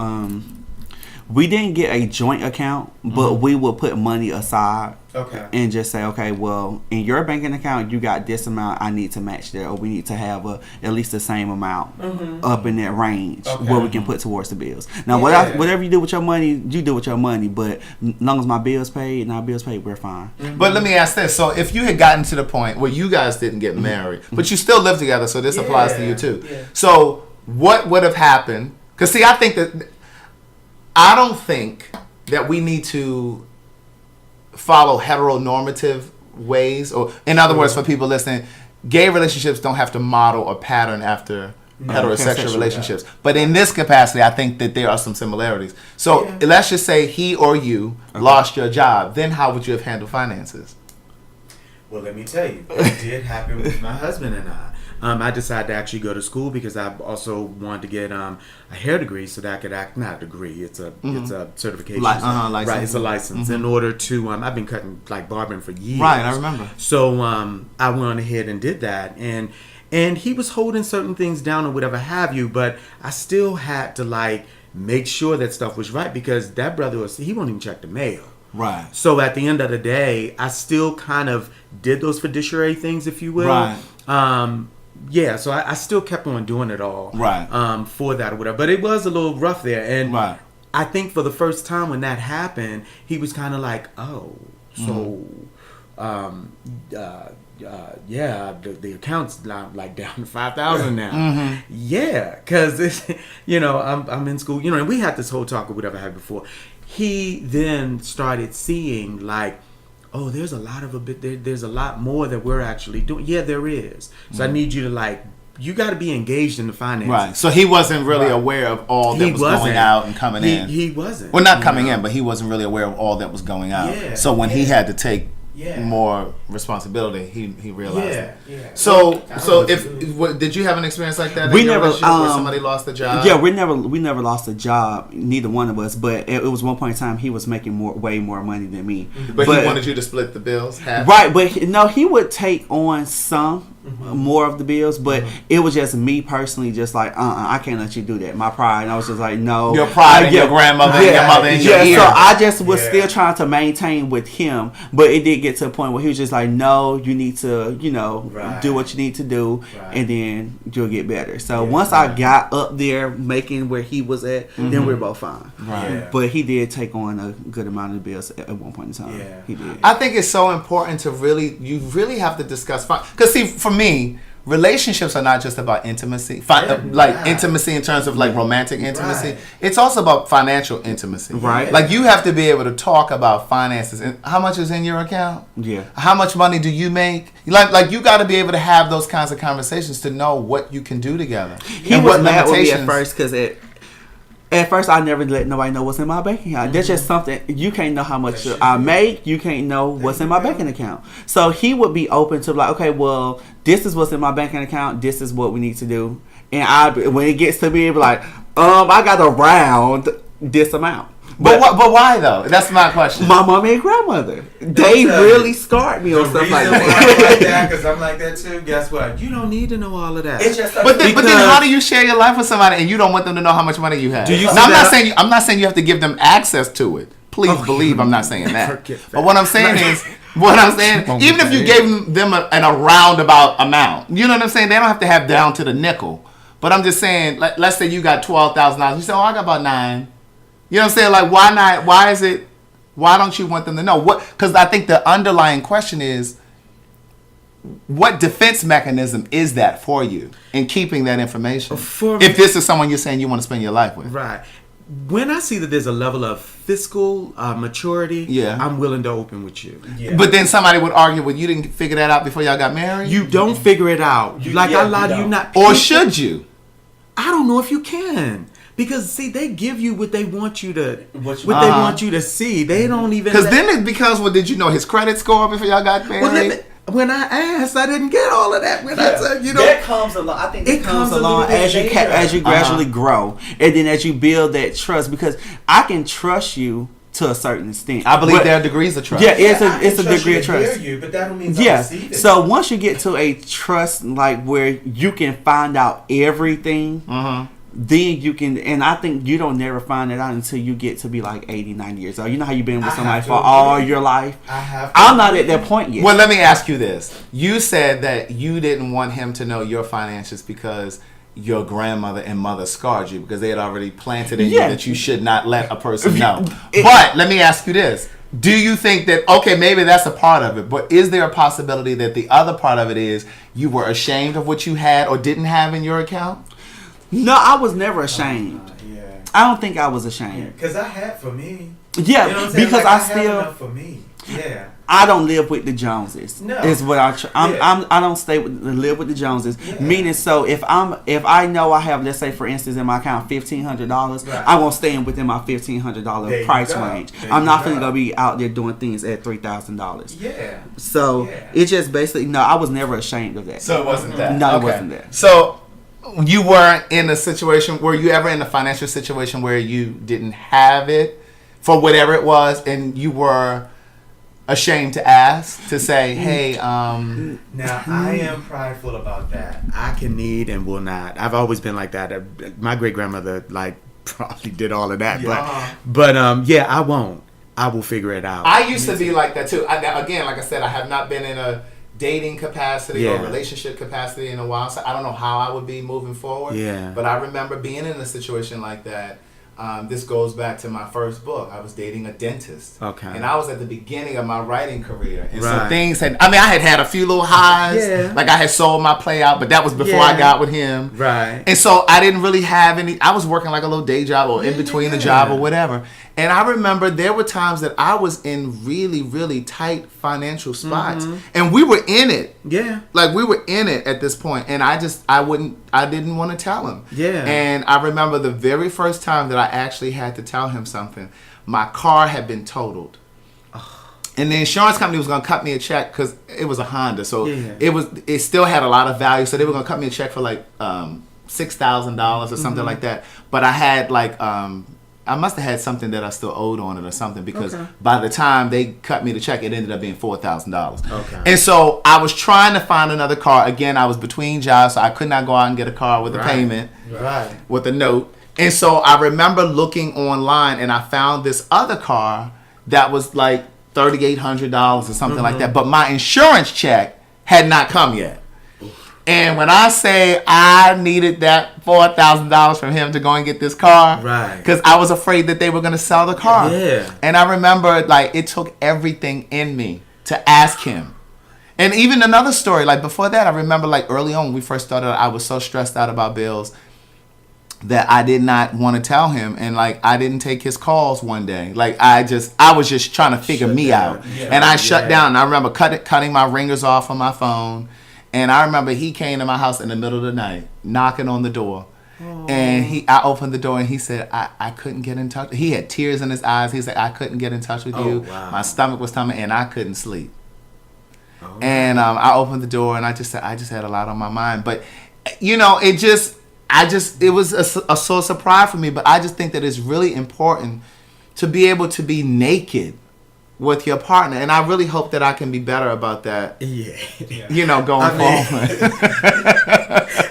we didn't get a joint account, but we would put money aside Okay. and just say, okay, well, in your banking account, you got this amount. I need to match that, or we need to have at least the same amount up in that range Okay. where we can put towards the bills. Now, Yeah. whatever you do with your money, you do with your money. But as long as my bills paid and our bills paid, we're fine. But let me ask this. So if you had gotten to the point where you guys didn't get married, but you still live together, so this applies to you too. Yeah. So what would have happened? Because see, I don't think that we need to follow heteronormative ways, or in other words, for people listening, gay relationships don't have to model or pattern after heterosexual heterosexual, relationships. But in this capacity, I think that there are some similarities. So Yeah. let's just say he or you lost your job. Then how would you have handled finances? Well, let me tell you, it did happen with my husband and I. I decided to actually go to school because I also wanted to get a hair degree so that I could not a degree. It's a certification. License. Right, it's a license in order to. I've been cutting like barbering for years. Right, I remember. So I went ahead and did that, and he was holding certain things down or whatever have you, but I still had to like make sure that stuff was right because that brother he won't even check the mail. Right. So at the end of the day, I still kind of did those fiduciary things, if you will. Right. Yeah, so I still kept on doing it all. Right. For that or whatever. But it was a little rough there. And Right. I think for the first time when that happened, he was kind of like, oh, so the account's like down to 5,000 now. Yeah, because it's I'm in school, and we had this whole talk or whatever I had before. He then started seeing like, oh, there's a lot of there's a lot more that we're actually doing. Yeah, there is. So I need you to you got to be engaged in the finances. Right. So he wasn't really aware of all that was going out and coming in. He wasn't. Well, not coming in, but he wasn't really aware of all that was going out. Yeah, so when he had to take more responsibility, he realized it. Yeah. So did you have an experience like that? We never. Where somebody lost a job. Yeah, we never lost a job. Neither one of us. But it was one point in time he was making way more money than me. But he wanted you to split the bills. Half. Right, but no, he would take on some. More of the bills, but it was just me personally, just like I can't let you do that. My pride, and I was just like, no, your pride and your grandmother and your mother and your ear. So I just was still trying to maintain with him, but it did get to a point where he was just like, no, you need to, do what you need to do, and then you'll get better. So once I got up there making where he was at, then we were both fine. Right. Yeah. But he did take on a good amount of bills at one point in time. Yeah. He did. I think it's so important to you really have to discuss because see, for me, relationships are not just about intimacy, intimacy in terms of like romantic intimacy. Right. It's also about financial intimacy. Right. Like you have to be able to talk about finances and how much is in your account. Yeah. How much money do you make? Like you got to be able to have those kinds of conversations to know what you can do together. He was mad with me at first because at first, I never let nobody know what's in my bank account. That's just something, you can't know how much I make. You can't know what's in my banking account. So he would be open to like, okay, well, this is what's in my banking account. This is what we need to do. And when it gets to me, be like, I got around this amount. But why though? That's my question. My mommy and grandmother, they really scarred me on stuff like that. Because I'm like that too. Guess what? You don't need to know all of that. It's just but then how do you share your life with somebody and you don't want them to know how much money you have? I'm not saying you have to give them access to it. Please believe I'm not saying that. But what I'm saying is, even if you gave them a roundabout amount, you know what I'm saying? They don't have to have down to the nickel. But I'm just saying, let's say you got $12,000. You say, I got about $9,000. You know what I'm saying? Like, why not? Why don't you want them to know? Because I think the underlying question is, what defense mechanism is that for you in keeping that information? If this is someone you're saying you want to spend your life with. Right. When I see that there's a level of fiscal maturity, I'm willing to open with you. Yeah. But then somebody would argue, well, you didn't figure that out before y'all got married? You don't figure it out. I lied to you not. Or should you? I don't know if you can. Because see, they give you what they want you to, what they want you to see. They don't even. Because then it becomes, well, did you know his credit score before y'all got married? Well, when I asked, I didn't get all of that. When I said, that comes along. I think it comes along as you gradually grow, and then as you build that trust. Because I can trust you to a certain extent. I believe there are degrees of trust. Yeah, it's a degree of trust. You, but that don't mean I receive it. So once you get to a trust like where you can find out everything. Then you can, and I think you don't never find it out until you get to be like 80, 90 years old. You know how you've been with somebody for all your life? I'm not at that point yet. Well, let me ask you this. You said that you didn't want him to know your finances because your grandmother and mother scarred you because they had already planted in you that you should not let a person know. But let me ask you this. Do you think that, okay, maybe that's a part of it, but is there a possibility that the other part of it is you were ashamed of what you had or didn't have in your account? No, I was never ashamed. I don't think I was ashamed. Because I had for me. Yeah, you know because I still. Enough for me. Yeah. I don't live with the Joneses. No. Is what I don't live with the Joneses. Yeah. Meaning, so if I know I have, let's say for instance in my account $1,500, I won't stay within my $1,500 price range. I'm not gonna be out there doing things at $3,000. Yeah. So it's just basically I was never ashamed of that. So it wasn't that. No, it wasn't that. So. You weren't in a situation, were you ever in a financial situation where you didn't have it for whatever it was and you were ashamed to ask, to say, hey, Now, I am prideful about that. I can need and will not. I've always been like that. My great-grandmother, probably did all of that. But I won't. I will figure it out. I used to be like that, too. Again, like I said, I have not been in a dating capacity or relationship capacity in a while, so I don't know how I would be moving forward. Yeah. But I remember being in a situation like that, This goes back to my first book. I was dating a dentist. Okay. And I was at the beginning of my writing career. And so Right. things had, I had a few little highs. Yeah. Like I had sold my play out, but that was before I got with him. Right. And so I didn't really have any, I was working like a little day job or in between the job or whatever. And I remember there were times that I was in really, really tight financial spots. And we were in it. Yeah. Like we were in it at this point, and I didn't want to tell him. Yeah. And I remember the very first time that I actually had to tell him something. My car had been totaled, and the insurance company was going to cut me a check because it was a Honda, so it still had a lot of value. So they were going to cut me a check for like $6,000 or something like that. But I had like I must have had something that I still owed on it or something, because by the time they cut me the check, it ended up being $4,000. Okay. And so I was trying to find another car. Again, I was between jobs, so I could not go out and get a car with a payment, with a note. And so I remember looking online, and I found this other car that was like $3,800 or something like that. But my insurance check had not come yet. And when I say I needed that $4,000 from him to go and get this car, because I was afraid that they were going to sell the car. Yeah. And I remember, like, it took everything in me to ask him. And even another story, like before that, I remember like early on when we first started, I was so stressed out about bills that I did not want to tell him, and like I didn't take his calls one day. Like I was just trying to figure me out, and I shut down. And I remember cutting my ringers off on my phone. And I remember he came to my house in the middle of the night, knocking on the door. And I opened the door, and he said, I couldn't get in touch. He had tears in his eyes. He said, I couldn't get in touch with you. Wow. My stomach was tumbling, and I couldn't sleep. And I opened the door, and I just had a lot on my mind. But, you know, it was a source of pride for me. But I just think that it's really important to be able to be naked with your partner, and I really hope that I can be better about that. Yeah. You know, going forward.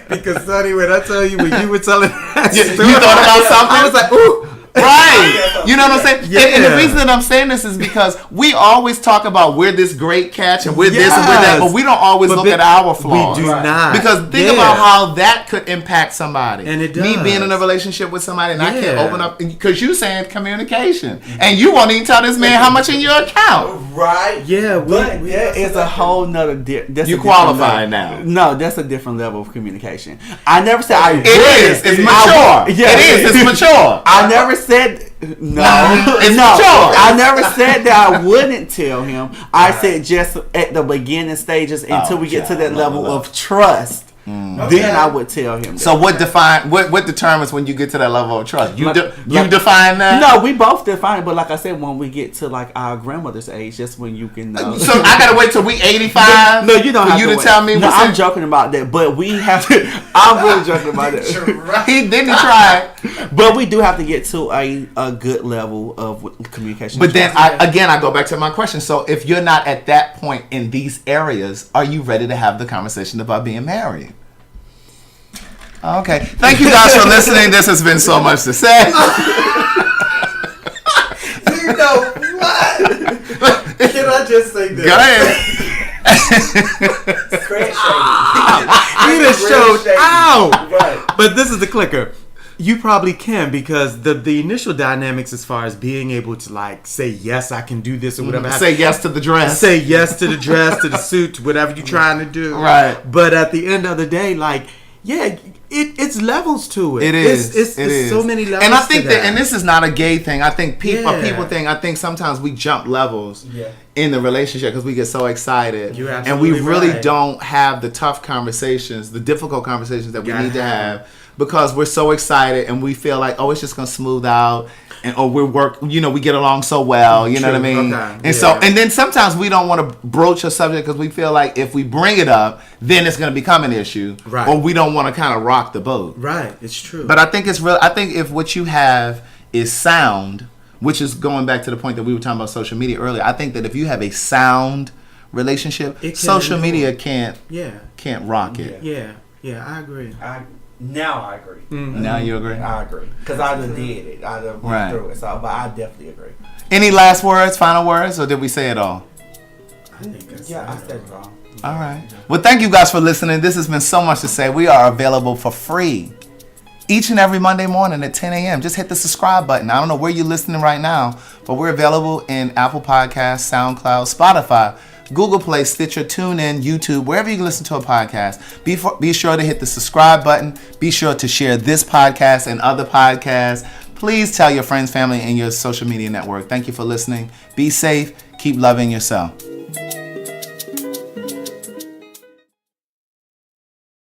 Because Sonny, when I tell you, when you were telling that you story, thought about something? I was like, ooh. Right. You know what I'm saying? Yeah. And the reason that I'm saying this is because we always talk about we're this great catch and we're this and we're that, but we don't always look at our flaws. We do not. Because think about how that could impact somebody. And it does. Me being in a relationship with somebody and I can't open up, because you saying communication. And you won't even tell this man how much in your account. Right. Yeah. But that is a whole nother. You qualify now. No, that's a different level of communication. I never said I. It is. It's mature. It is. It's mature. I never said no. It's no. mature. I never said that I wouldn't tell him. I said just at the beginning stages until we get to that level of trust. Then I would tell him that. So what determines when you get to that level of trust? You define that? No, we both define it, but like I said, when we get to like our grandmother's age, that's when you can know. So I gotta wait till we 85? No, you don't have for to you to tell me. No, I'm joking about that, but we have to. I'm really joking about that. He didn't try. But we do have to get to a good level of communication. But then I go back to my question. So if you're not at that point in these areas, are you ready to have the conversation about being married? Okay. Thank you guys for listening. This has been so much to say. You know what? Can I just say this? Go ahead. He just showed out. Right. But this is the clicker. You probably can, because the initial dynamics as far as being able to like say yes, I can do this or whatever. Say yes to the dress. Say yes to the dress, to the suit, to whatever you're trying to do. Right. But at the end of the day, like, yeah, it's levels to it. It is. It's so many levels. And I think to that, and this is not a gay thing. I think people Yeah. I think sometimes we jump levels in the relationship because we get so excited, You're and we absolutely really right. don't have the tough conversations, the difficult conversations that we Gotta need to have have, because we're so excited and we feel like, oh, it's just gonna smooth out. And we get along so well, you know what I mean? Okay. And so, and then sometimes we don't want to broach a subject because we feel like if we bring it up, then it's going to become an issue, Right. or we don't want to kind of rock the boat. Right, it's true. But I think it's real. I think if what you have is sound, which is going back to the point that we were talking about social media earlier, I think that if you have a sound relationship, It can social endure. media can't rock it. Yeah, I agree. Now I agree. Now you agree? I agree. Because I done did it. I done went through it. So, but I definitely agree. Any last words, final words, or did we say it all? I think that's I said it all. All right. Well, thank you guys for listening. This has been so much to say. We are available for free each and every Monday morning at 10 a.m. Just hit the subscribe button. I don't know where you're listening right now, but we're available in Apple Podcasts, SoundCloud, Spotify, Google Play, Stitcher, TuneIn, YouTube, wherever you can listen to a podcast. Be sure to hit the subscribe button. Be sure to share this podcast and other podcasts. Please tell your friends, family, and your social media network. Thank you for listening. Be safe. Keep loving yourself.